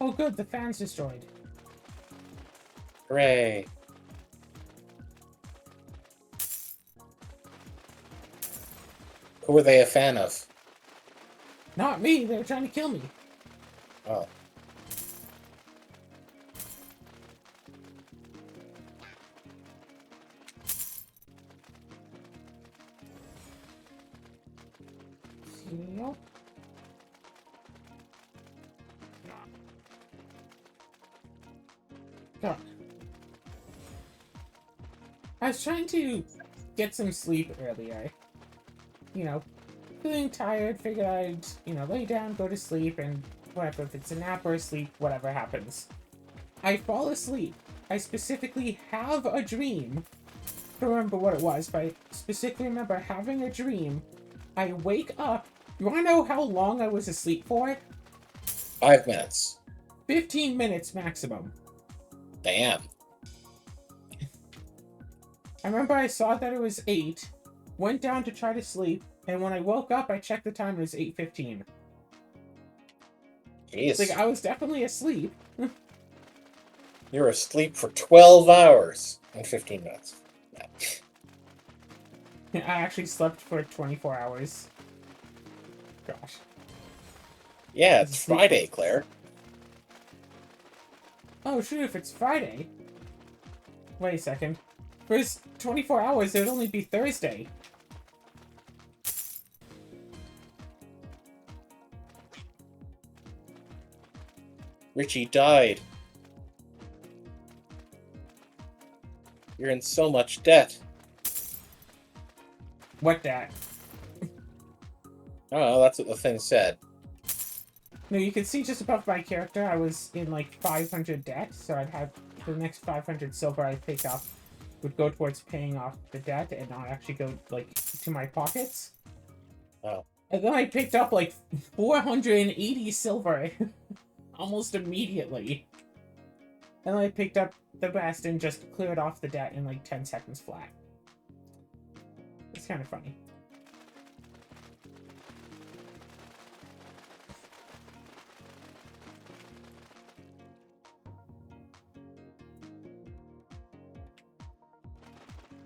Oh good, the fan's destroyed. Hooray. Who were they a fan of? Not me, they were trying to kill me. Oh. Nope. God. I was trying to get some sleep earlier. You know, feeling tired, figured I'd, lay down, go to sleep, and whatever, if it's a nap or a sleep, whatever happens. I fall asleep. I specifically have a dream. I don't remember what it was, but I specifically remember having a dream. I wake up, You wanna know how long I was asleep for? 5 minutes. 15 minutes maximum. Damn. I remember I saw that it was 8, went down to try to sleep, and when I woke up, I checked the time and it was 8:15. Jeez. Like, I was definitely asleep. You're asleep for 12 hours and 15 minutes. I actually slept for 24 hours. Gosh. Yeah, it's Friday, Claire. Oh, shoot, if it's Friday. Wait a second. For his 24 hours, it would only be Thursday. Richie died. You're in so much debt. What that? Oh, that's what the thing said. No, you can see just above my character, I was in like 500 debt, so I'd have the next 500 silver I pick up would go towards paying off the debt and not actually go like to my pockets. Oh. And then I picked up like 480 silver almost immediately. And then I picked up the rest and just cleared off the debt in like 10 seconds flat. It's kind of funny.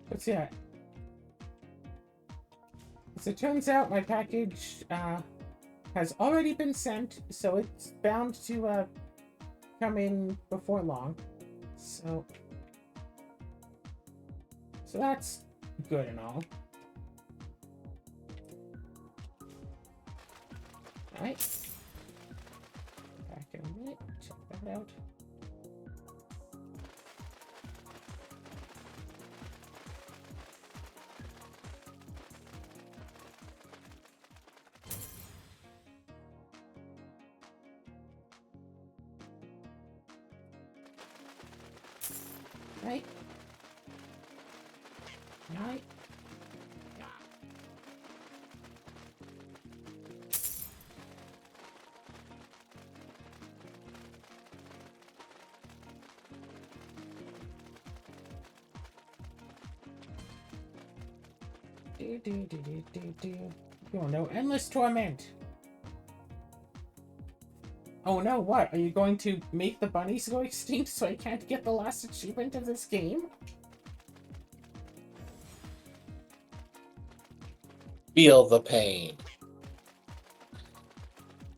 But yeah. As it turns out, my package has already been sent, so it's bound to come in before long. So that's good and all. Alright. Back in a minute. Check that out. Right. Right. Oh no, endless torment. Oh no, what? Are you going to make the bunnies go extinct so I can't get the last achievement of this game? Feel the pain.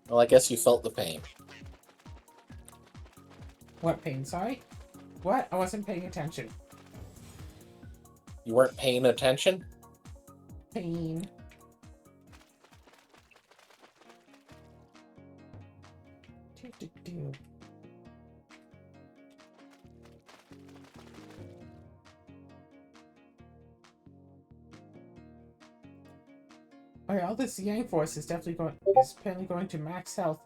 Well, I guess you felt the pain. What pain? Sorry? What? I wasn't paying attention. You weren't paying attention? Pain. Do. Alright, all this Yang Force is apparently going to max health.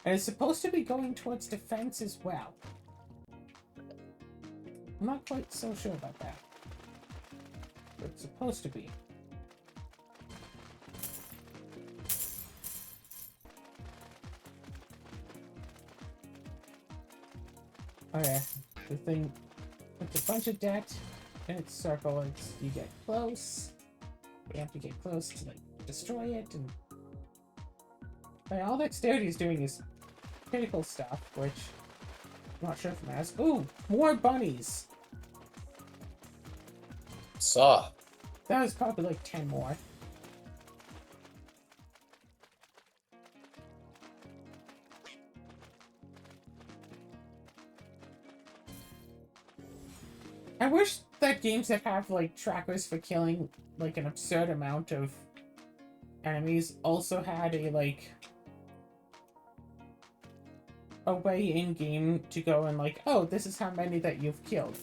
And it's supposed to be going towards defense as well. I'm not quite so sure about that. But it's supposed to be. Oh yeah, the thing puts a bunch of debt in its circle. You get close. You have to get close to like destroy it, and all dexterity is doing is critical stuff, which I'm not sure if it matters. Ooh, more bunnies. Saw. That was probably like 10 more. I wish that games that have like trackers for killing like an absurd amount of enemies also had a way in game to go and like, oh, this is how many that you've killed.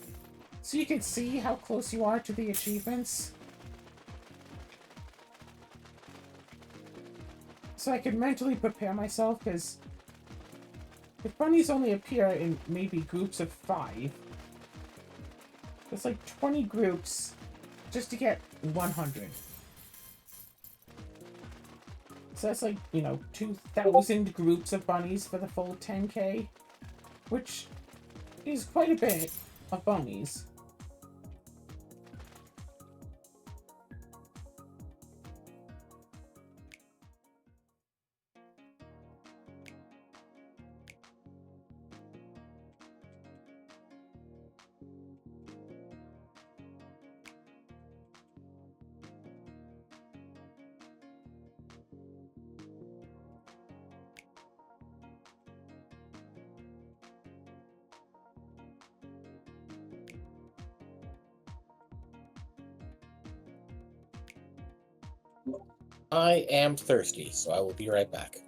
So you can see how close you are to the achievements. So I can mentally prepare myself, because if bunnies only appear in maybe groups of 5, it's like 20 groups just to get 100. So that's like, 2,000 groups of bunnies for the full 10K, which is quite a bit of bunnies. I am thirsty, so I will be right back.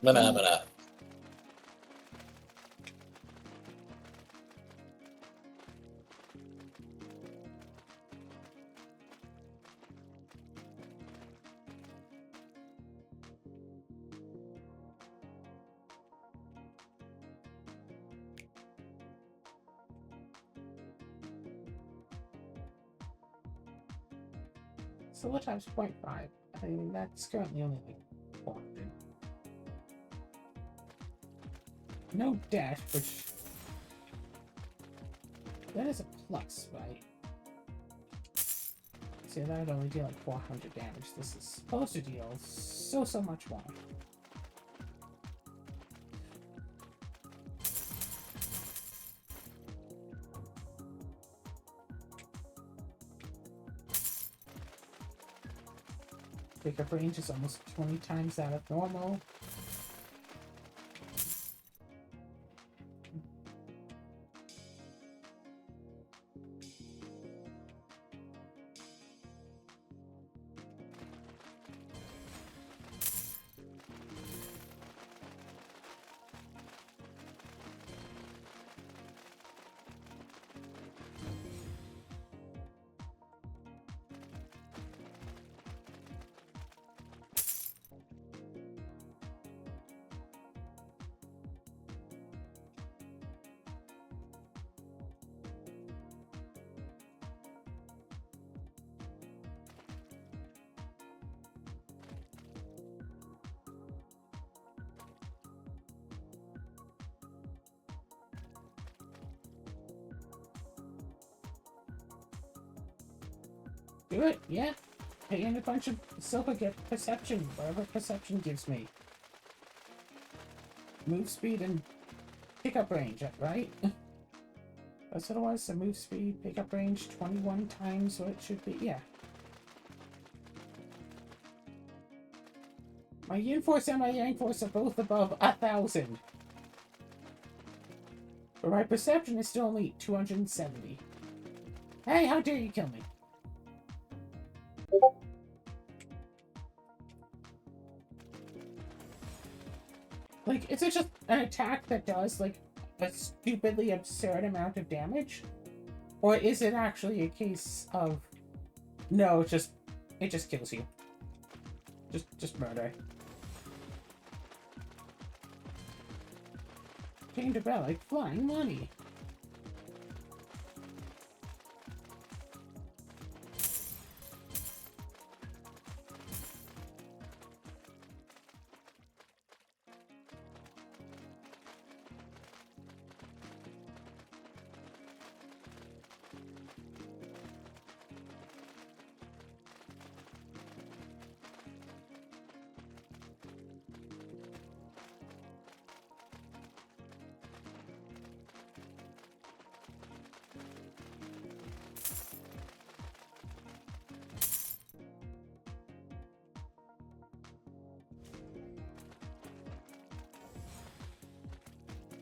Mana. So what times 0.5? I mean, that's currently only like 400. No dash, which... That is a plus, right? See, that would only deal like 400 damage. This is supposed to deal so much more. Pickup range is almost 20 times that of normal. Do it, yeah. Pay in a bunch of silver, get perception, whatever perception gives me. Move speed and pickup range, right? That's what it was, so move speed, pickup range, 21 times what it should be, yeah. My Yin Force and my Yang Force are both above 1,000. But my perception is still only 270. Hey, how dare you kill me? Like, is it just an attack that does, like, a stupidly absurd amount of damage? Or is it actually a case of... No, it just kills you. Just murder. Chained to bell like flying money.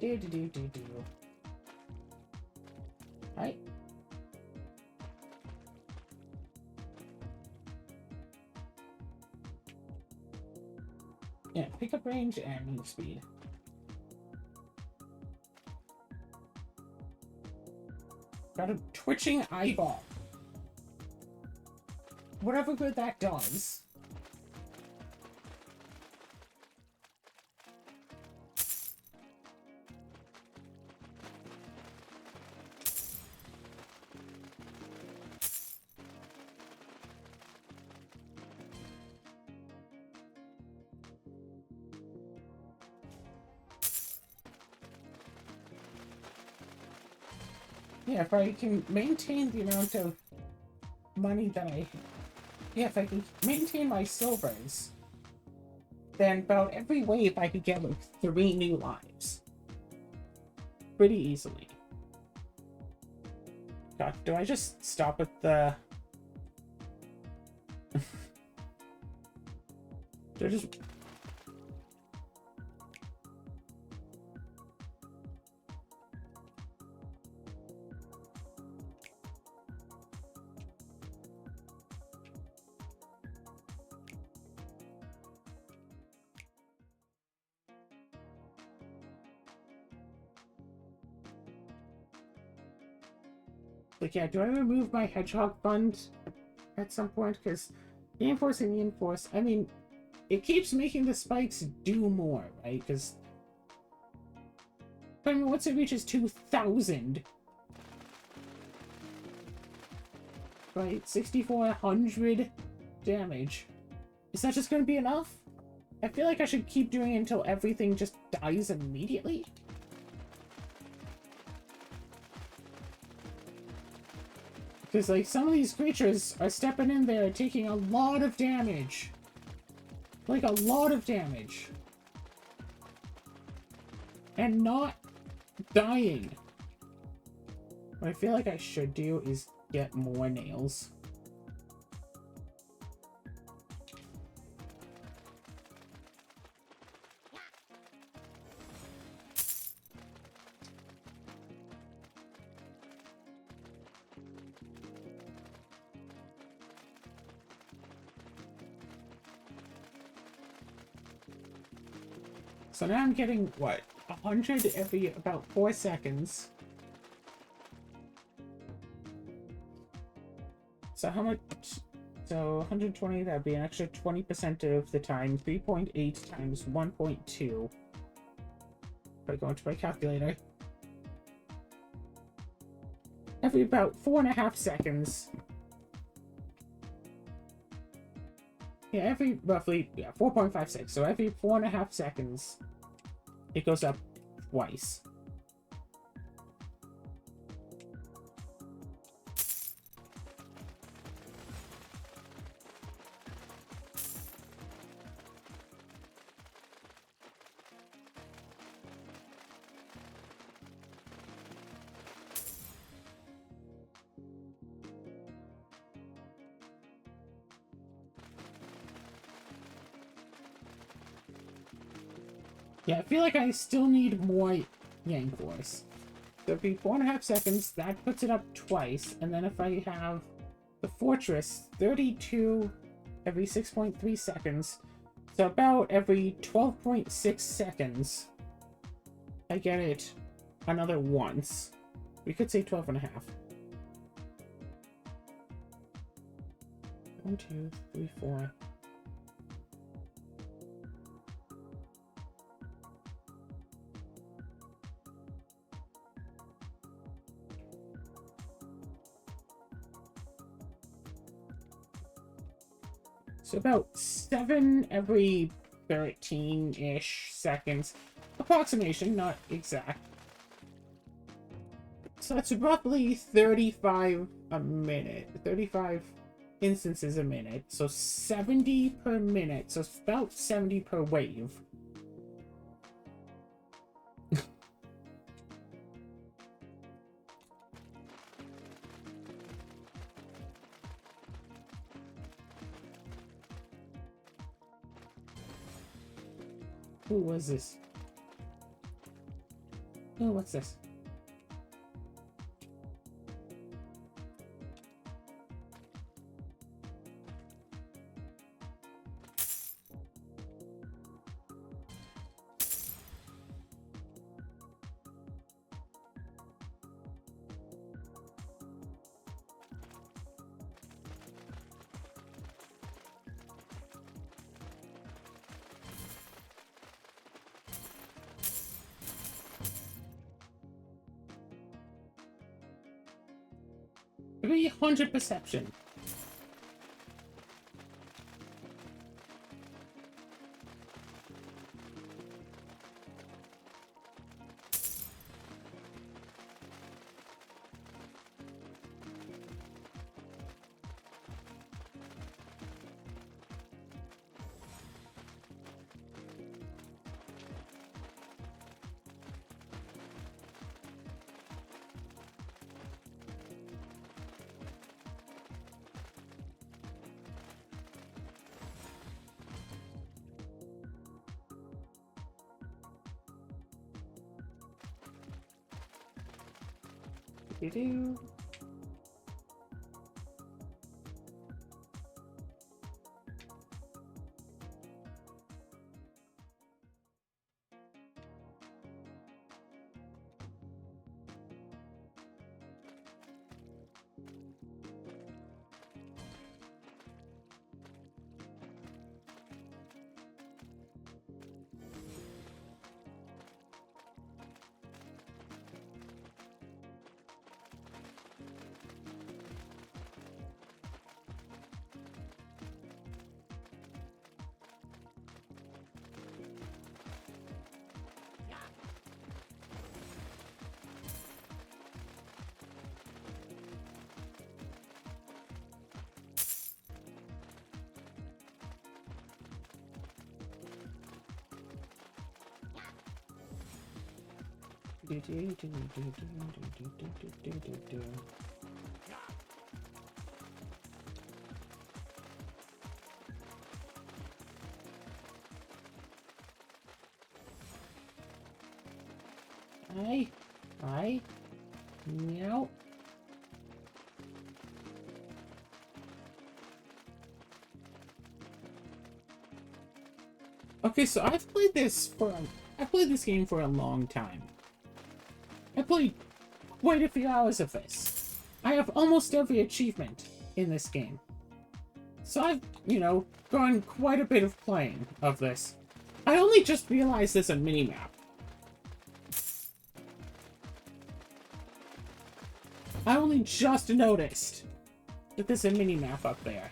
Do. Right? Yeah, pickup range and move speed. Got a twitching eyeball. Whatever good that does. Yeah, if I can maintain the amount of money that I... Yeah, if I can maintain my silvers, then about every wave I could get like 3 new lives. Pretty easily. God, do I just stop at the... do I just... Like, yeah, do I remove my hedgehog fund at some point? Because reinforcing the enforce, I mean, it keeps making the spikes do more, right? Because, I mean, once it reaches 2,000, right? 6,400 damage. Is that just going to be enough? I feel like I should keep doing it until everything just dies immediately. Because, like, some of these creatures are stepping in there taking a lot of damage. Like, a lot of damage. And not dying. What I feel like I should do is get more nails. So now I'm getting, what, 100 every about 4 seconds. So how much? So 120, that'd be an extra 20% of the time. 3.8 times 1.2. If I go into my calculator. Every about 4.5 seconds. Yeah, every roughly, yeah, 4.56. So every 4.5 seconds, it goes up twice. Yeah, I feel like I still need more Yang Force. So it'd be 4.5 seconds, that puts it up twice, and then if I have the Fortress, 32 every 6.3 seconds, so about every 12.6 seconds, I get it another once. We could say 12.5. 1, 2, 3, 4... So about 7 every 13-ish seconds. Approximation, not exact. So that's roughly 35 a minute. 35 instances a minute. So 70 per minute. So it's about 70 per wave. Who was this? Oh, what's this? 300 perception. Do. Hi. Meow. Okay, so I've played this game for a long time. I played quite a few hours of this. I have almost every achievement in this game. So I've, gone quite a bit of playing of this. I only just realized there's a minimap. I only just noticed that there's a minimap up there.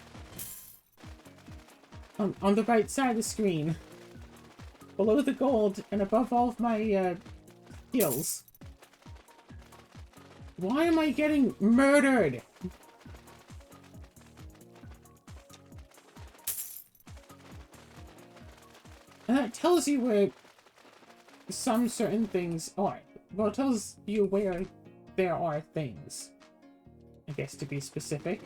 On the right side of the screen. Below the gold and above all of my skills. Why am I getting murdered? And that tells you where some certain things are. Well, it tells you where there are things. I guess to be specific.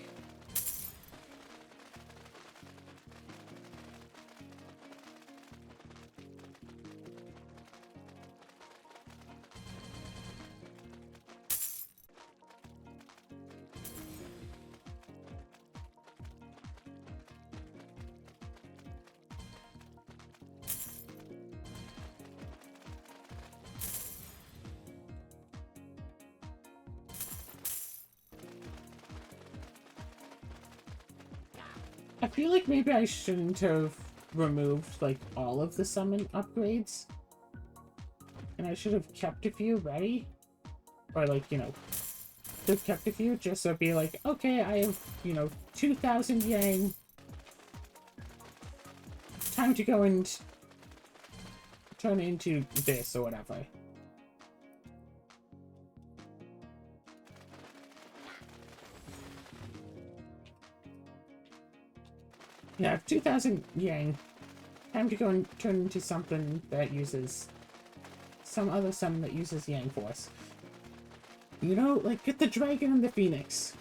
I feel like maybe I shouldn't have removed, like, all of the summon upgrades. And I should have kept a few ready. Or, like, have kept a few just so it'd be like, okay, I have, 2,000 yang. Time to go and turn into this or whatever. Yeah, I have 2,000 yang. Time to go and turn into something that uses... some other summon that uses yang force. Like, get the dragon and the phoenix.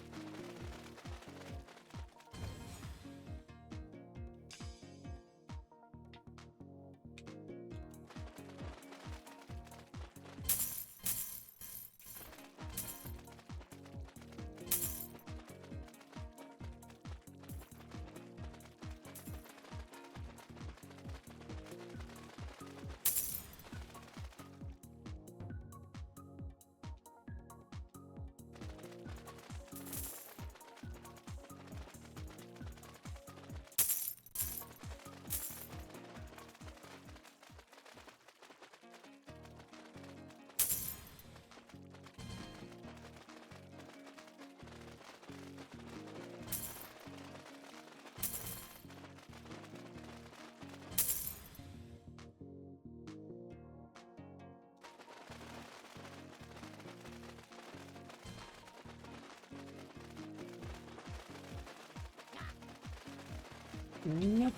Nope.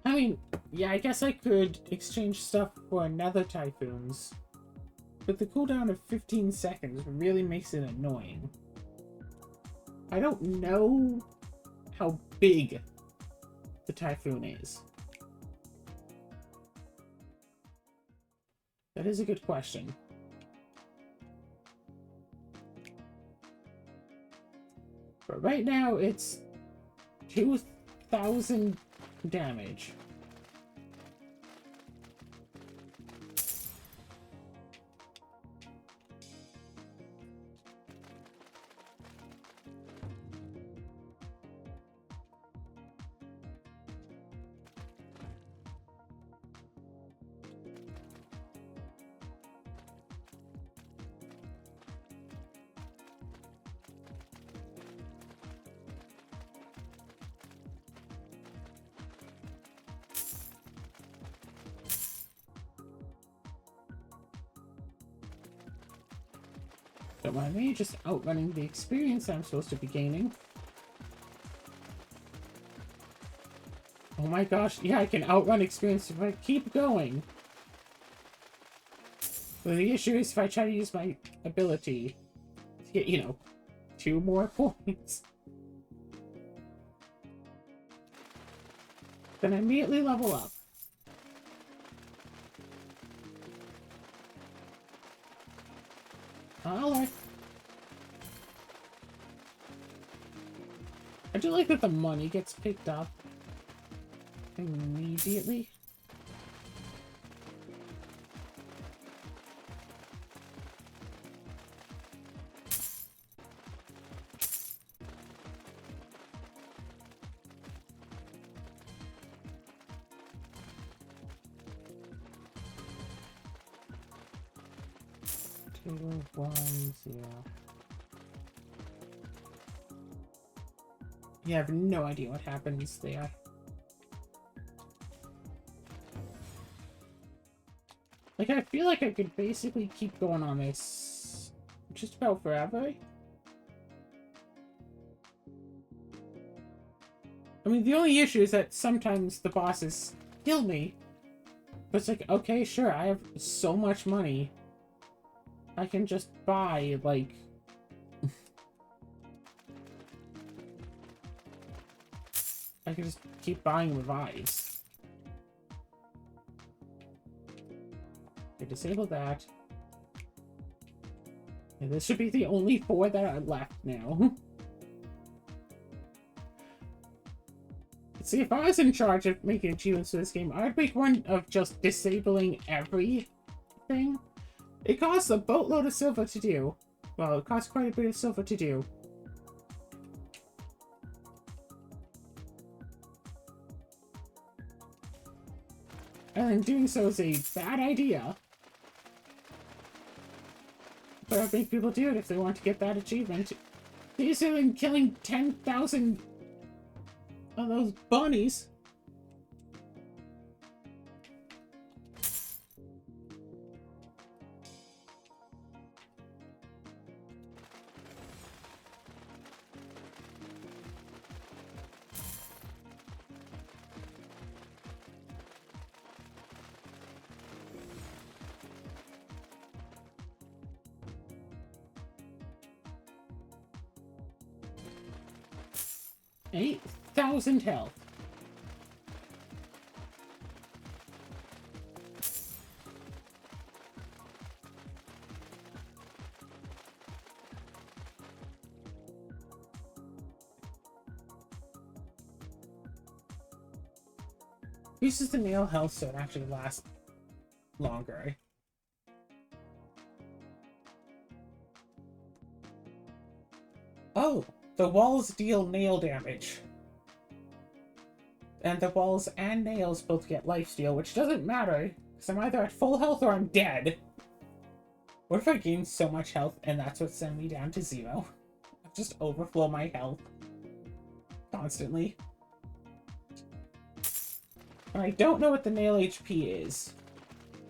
I mean, yeah, I guess I could exchange stuff for nether typhoons. But the cooldown of 15 seconds really makes it annoying. I don't know how big the typhoon is. That is a good question. But right now, it's 2,000 damage. Don't mind me, just outrunning the experience I'm supposed to be gaining. Oh my gosh, yeah, I can outrun experience if I keep going. But the issue is if I try to use my ability to get, you know, 2 more points. Then I immediately level up. Alright. I do like that the money gets picked up immediately. Two, 1, 0. Yeah, I have no idea what happens there. Like, I feel like I could basically keep going on this just about forever. I mean, the only issue is that sometimes the bosses kill me. But it's like, okay, sure, I have so much money. I can just buy, like... I can just keep buying revives. Okay, disable that. And this should be the only 4 that are left now. See, if I was in charge of making achievements for this game, I'd make one of just disabling everything. It costs a boatload of silver to do. Well, it costs quite a bit of silver to do. And then doing so is a bad idea. But I think people do it if they want to get that achievement. Easier than killing 10,000 of those bunnies. $8,000 health. Uses the nail health so it actually lasts longer. Oh, the walls deal nail damage. And the walls and nails both get lifesteal, which doesn't matter, because I'm either at full health or I'm dead. What if I gain so much health and that's what sends me down to 0? I just overflow my health constantly. And I don't know what the nail HP is.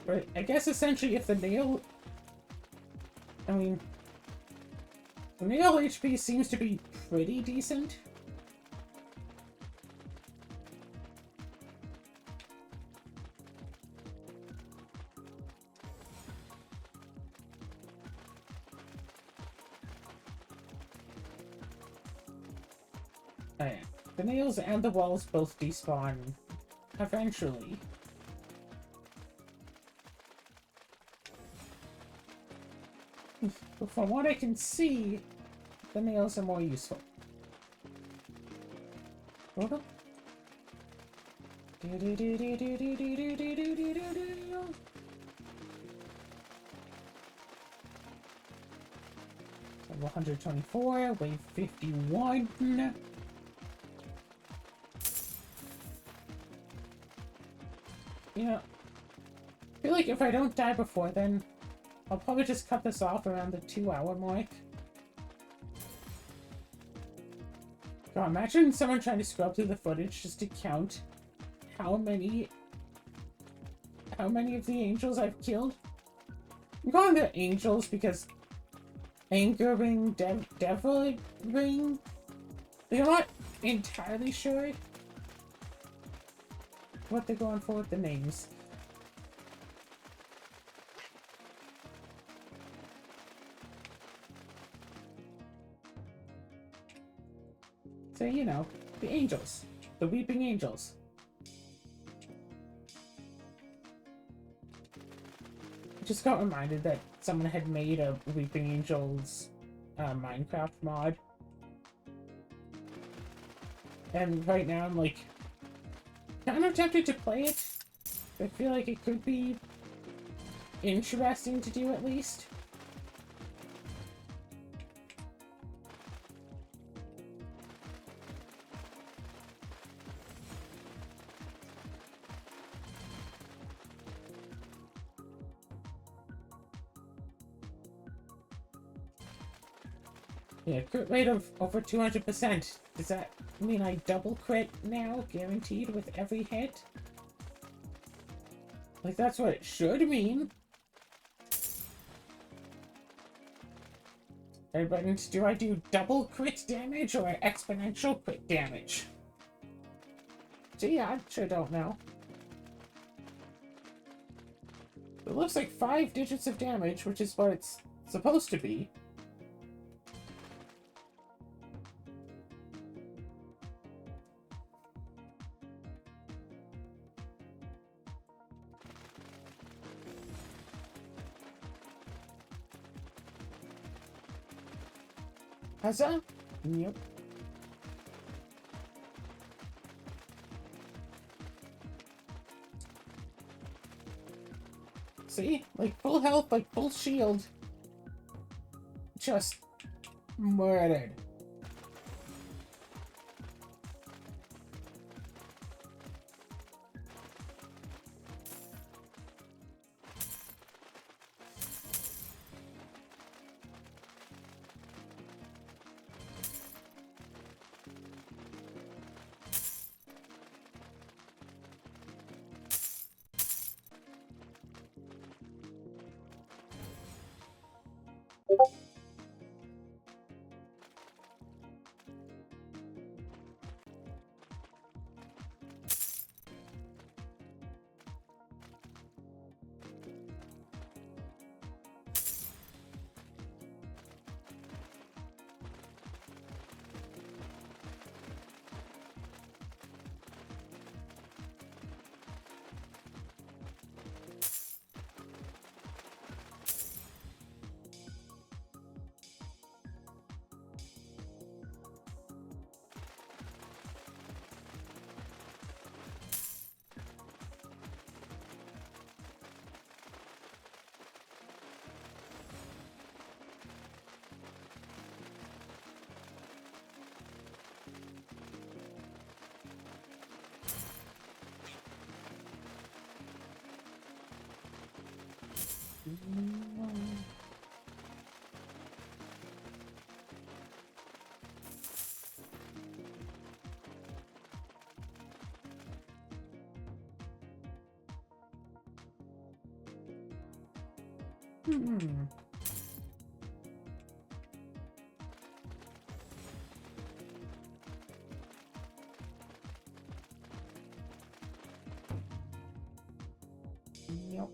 But I guess essentially if the nail... I mean... The nail HP seems to be pretty decent. Oh, yeah. The nails and the walls both despawn eventually. But from what I can see, the nails are more useful. Hold on. 124, wave 51. Yeah. I feel like if I don't die before then, I'll probably just cut this off around the 2-hour mark. God, imagine someone trying to scrub through the footage just to count how many of the angels I've killed. I'm calling them angels because anger ring, devil ring. I'm not entirely sure what they're going for with the names. So, you know, the angels. The weeping angels. I just got reminded that someone had made a Weeping Angels Minecraft mod. And right now I'm like, kind of tempted to play it. I feel like it could be interesting to do at least. Yeah, crit rate of over 200%. Does that mean I double crit now, guaranteed, with every hit? Like, that's what it should mean. Hey, but do I do double crit damage or exponential crit damage? Gee, I sure don't know. It looks like 5 digits of damage, which is what it's supposed to be. Huzzah? Yep. See? Like, full health, like, full shield. Just murdered. Hmm. Yep.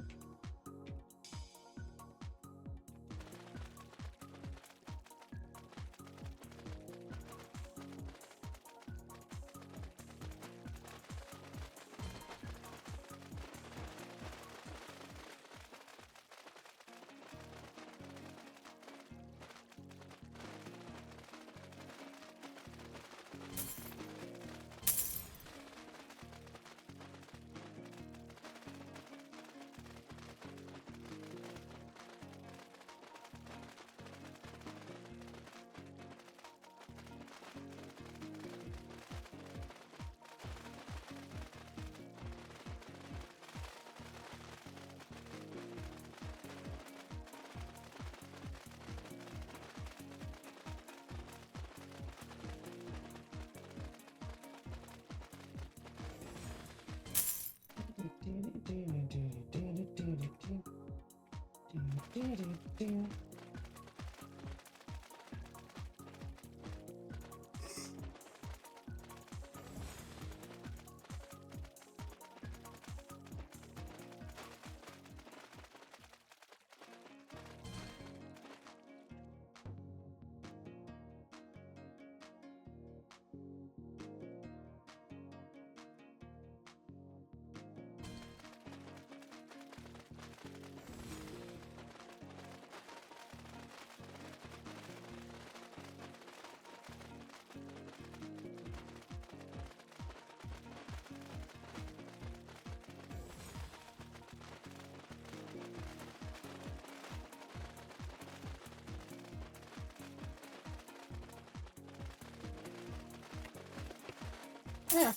Yeah.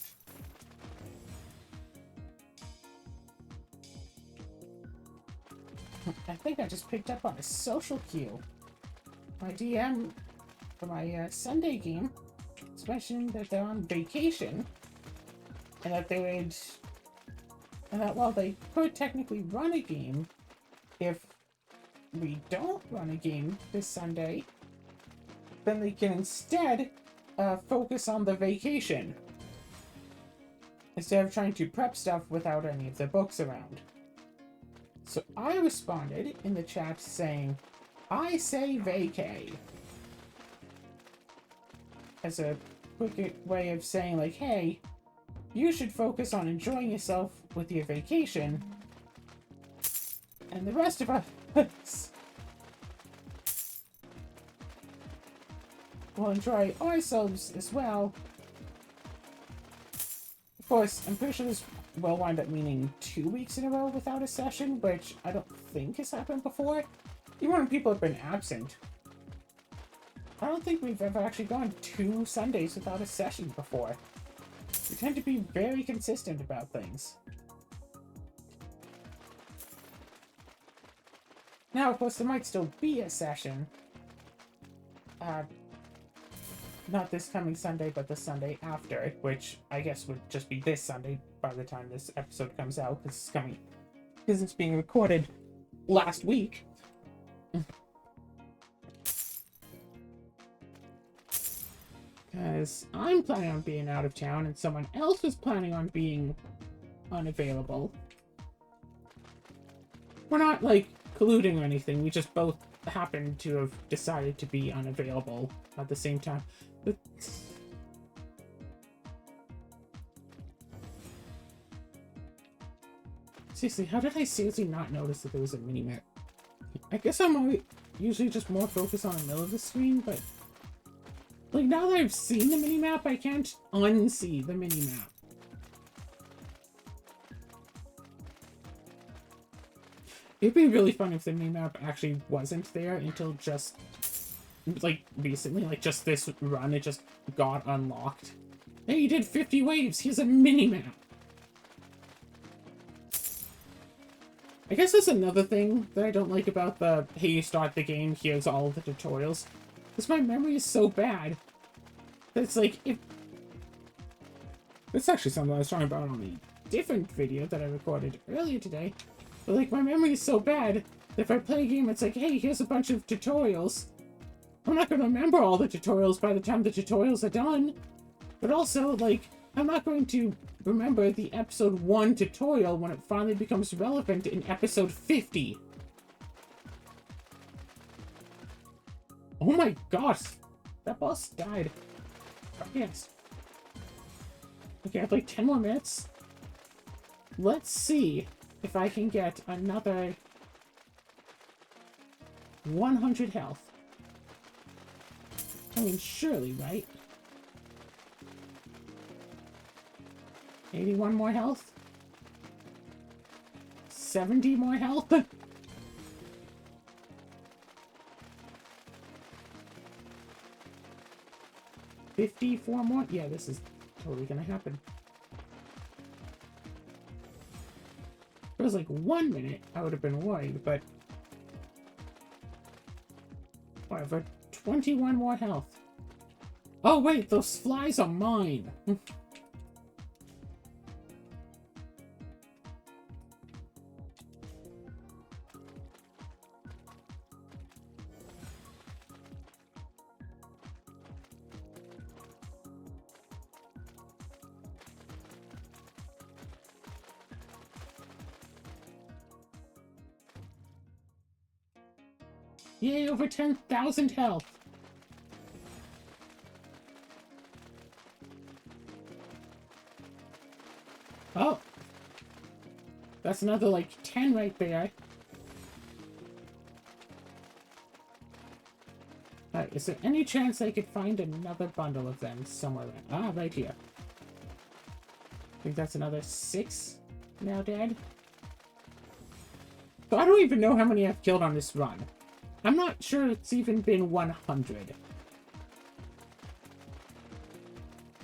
I think I just picked up on a social cue. My DM for my Sunday game is mentioning that they're on vacation and that they would, and that while they could technically run a game, if we don't run a game this Sunday, then they can instead focus on the vacation instead of trying to prep stuff without any of the books around. So I responded in the chat saying, I say vacay. As a quick way of saying, like, hey, you should focus on enjoying yourself with your vacation. And the rest of us will enjoy ourselves as well. Of course, I'm pretty sure this will wind up meaning 2 weeks in a row without a session, which I don't think has happened before. Even when people have been absent. I don't think we've ever actually gone 2 Sundays without a session before. We tend to be very consistent about things. Now, of course, there might still be a session. Not this coming Sunday, but the Sunday after, which I guess would just be this Sunday by the time this episode comes out, because it's being recorded last week. Because I'm planning on being out of town and someone else was planning on being unavailable. We're not, like, colluding or anything, we just both happen to have decided to be unavailable at the same time. But seriously, how did I seriously not notice that there was a mini-map? I guess I'm usually just more focused on the middle of the screen, but like now that I've seen the mini-map, I can't unsee the mini-map. It'd be really fun if the mini-map actually wasn't there until just, like, recently, like, just this run, it just got unlocked. Hey, you did 50 waves, here's a mini-map! I guess that's another thing that I don't like about the, hey, you start the game, here's all the tutorials. Because my memory is so bad. That it's like, if... That's actually something I was talking about on a different video that I recorded earlier today. But, like, my memory is so bad If I play a game, it's like, hey, here's a bunch of tutorials. I'm not going to remember all the tutorials by the time the tutorials are done. But also, like, I'm not going to remember the episode 1 tutorial when it finally becomes relevant in episode 50. Oh my gosh! That boss died. Yes. Okay, I have like 10 more minutes. Let's see if I can get another 100 health. I mean, surely, right? 81 more health? 70 more health? 54 more? Yeah, this is totally gonna happen. If it was like 1 minute, I would have been worried, but... whatever. 21 more health. Oh wait, those flies are mine! Yay, over 10,000 health! Oh! That's another, like, 10 right there. Alright, is there any chance I could find another bundle of them somewhere? Ah, right here. I think that's another 6 now dead. So I don't even know how many I've killed on this run. I'm not sure it's even been 100.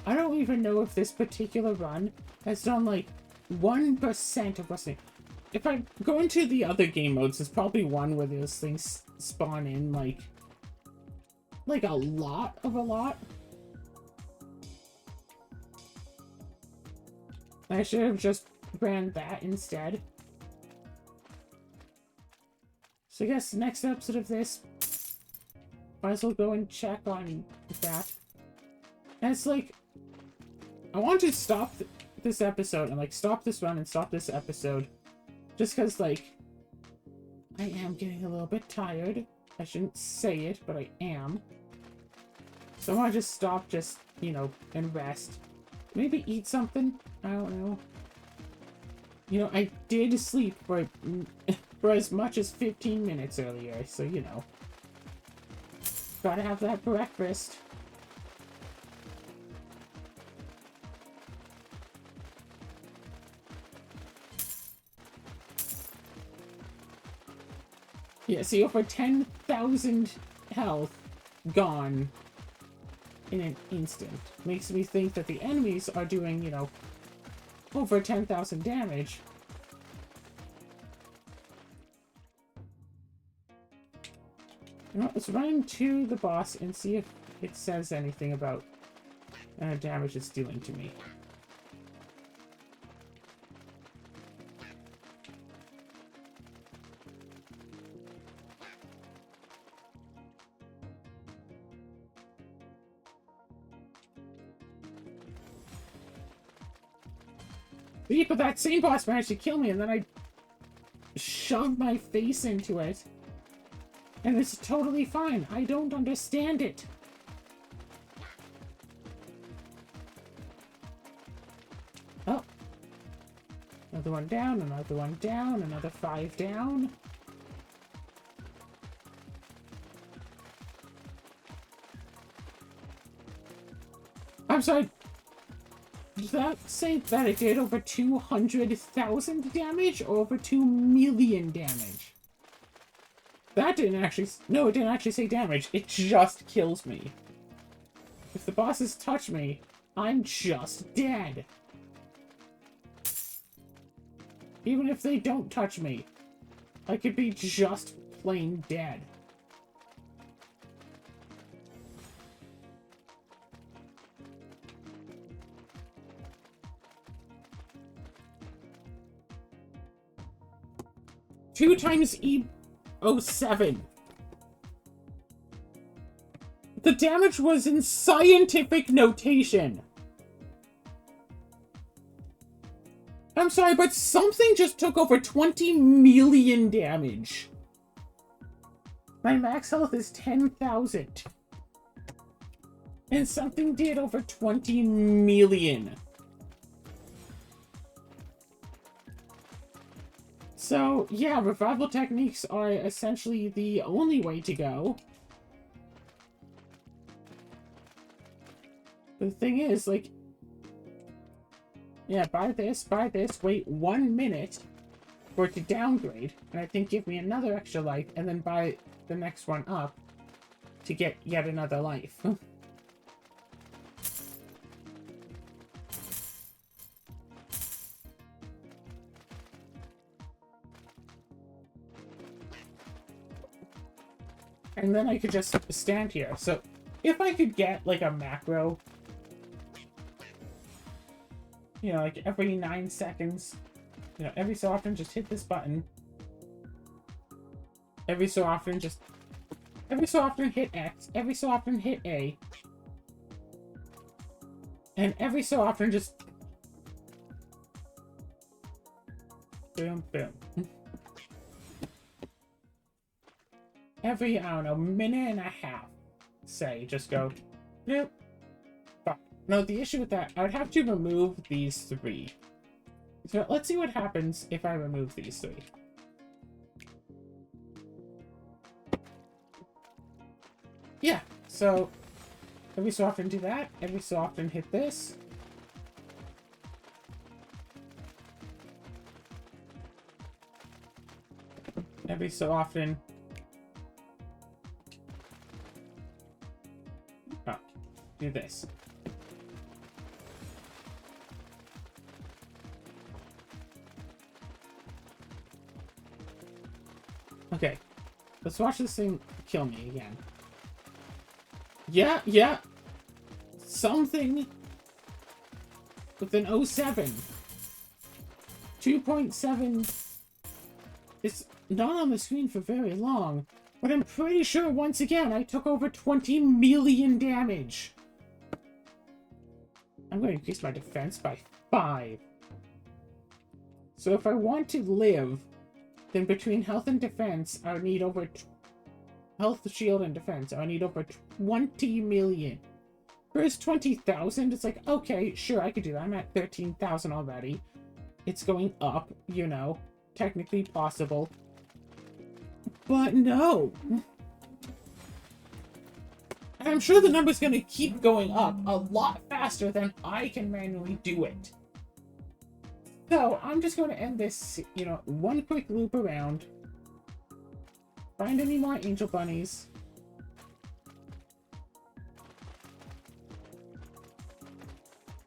I don't even know if this particular run has done like 1% of what's new. If I go into the other game modes, there's probably one where those things spawn in like a lot of a lot. I should have just ran that instead. So I guess next episode of this, might as well go and check on that. And it's like, I want to stop this episode and like stop this run and stop this episode. Just because like, I am getting a little bit tired. I shouldn't say it, but I am. So I want to just stop, you know, and rest. Maybe eat something? I don't know. You know, I did sleep for as much as 15 minutes earlier, so you know. Gotta have that breakfast. Yeah, see, over 10,000 health gone in an instant. Makes me think that the enemies are doing, you know, over 10,000 damage. You know, let's run to the boss and see if it says anything about damage it's dealing to me. See, but that same boss managed to kill me, and then I shoved my face into it. And it's totally fine. I don't understand it. Oh. Another one down, another one down, another 5 down. I'm sorry. Did that say that it did over 200,000 damage or over 2 million damage? That didn't actually... No, it didn't actually say damage. It just kills me. If the bosses touch me, I'm just dead. Even if they don't touch me, I could be just plain dead. Two times 07. The damage was in scientific notation. I'm sorry, but something just took over 20 million damage. My max health is 10,000. And something did over 20 million. So, yeah, revival techniques are essentially the only way to go. The thing is, like... Yeah, buy this, wait 1 minute for it to downgrade, and I think give me another extra life, and then buy the next one up to get yet another life. And then I could just stand here. So, if I could get, like, a macro... You know, like, every 9 seconds... You know, every so often, just hit this button. Every so often, just... Every so often, hit X. Every so often, hit A. And every so often, just... Boom, boom. Every, I don't know, minute and a half, say, just go... Nope. No, the issue with that, I would have to remove these 3. So let's see what happens if I remove these 3. Yeah, so every so often do that. Every so often hit this. Every so often... Oh, do this. Okay, let's watch this thing kill me again. Yeah. Something with an 07. 2.7 is not on the screen for very long, but I'm pretty sure once again I took over 20 million damage. I'm going to increase my defense by 5. So if I want to live, then between health and defense, I would need over... Health, shield, and defense, I need over 20 million. Whereas 20,000, it's like, okay, sure, I could do that. I'm at 13,000 already. It's going up, you know. Technically possible. But no! And I'm sure the number's going to keep going up a lot faster than I can manually do it. So, I'm just going to end this, you know, one quick loop around. Find any more angel bunnies.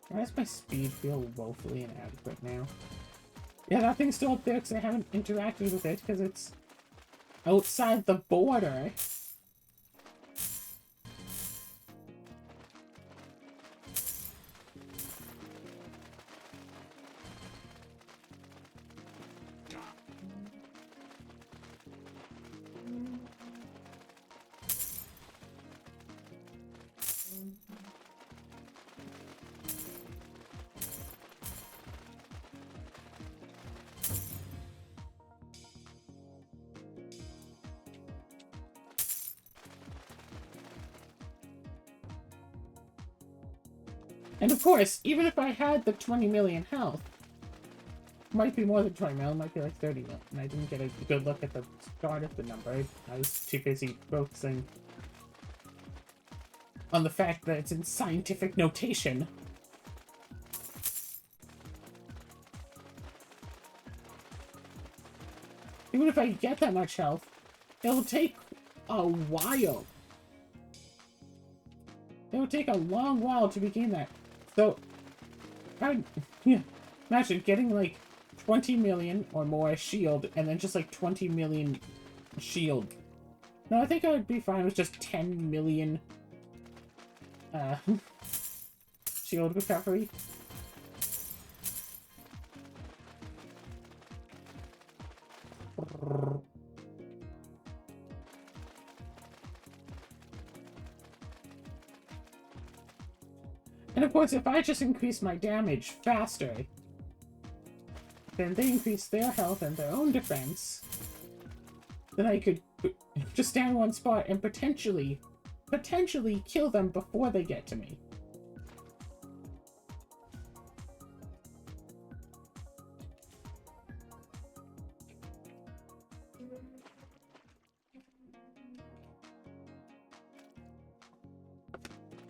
Why does my speed feel woefully inadequate now? Yeah, that thing's still up there because I haven't interacted with it because it's outside the border. And of course, even if I had the 20 million health, might be more than 20 million, might be like 30 million. And I didn't get a good look at the start of the number. I was too busy focusing on the fact that it's in scientific notation. Even if I get that much health, it'll take a while. It'll take a long while to regain that. So, imagine getting like 20 million or more shield, and then just like 20 million shield. No, I think I would be fine with just 10 million shield recovery. of course, if I just increase my damage faster, then they increase their health and their own defense, then I could just stand in one spot and potentially kill them before they get to me.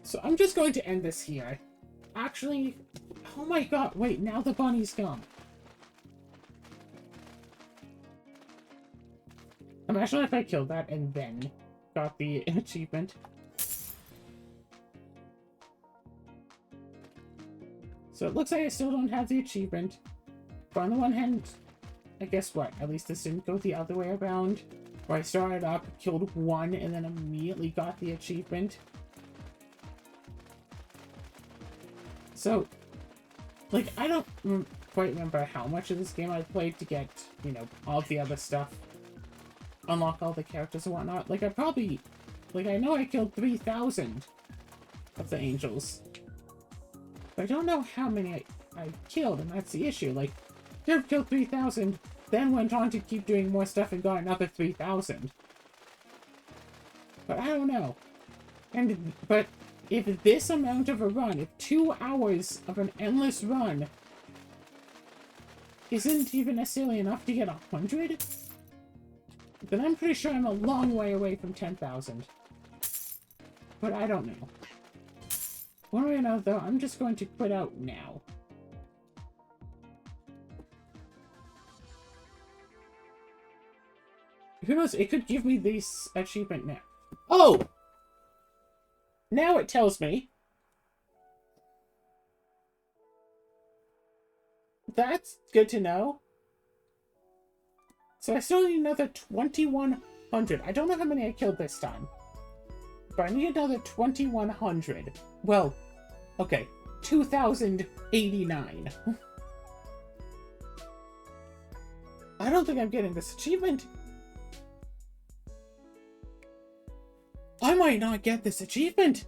So I'm just going to end this here. Actually, oh my god, wait, now the bunny's gone. Imagine if I killed that and then got the achievement. So it looks like I still don't have the achievement. But on the one hand, I guess what? At least this didn't go the other way around. Where I started up, killed one, and then immediately got the achievement. So, like, I don't quite remember how much of this game I played to get, you know, all the other stuff. Unlock all the characters and whatnot. Like, I probably... Like, I know I killed 3,000 of the angels. But I don't know how many I killed, and that's the issue. Like, I've killed 3,000, then went on to keep doing more stuff and got another 3,000. But I don't know. But if this amount of a run, if 2 hours of an endless run isn't even necessarily enough to get 100, then I'm pretty sure I'm a long way away from 10,000. But I don't know. One way or another, though, I'm just going to quit out now. Who knows? It could give me this achievement now. Oh! Now it tells me. That's good to know. So I still need another 2,100. I don't know how many I killed this time. But I need another 2,100. Well, okay. 2,089. I don't think I'm getting this achievement. I might not get this achievement.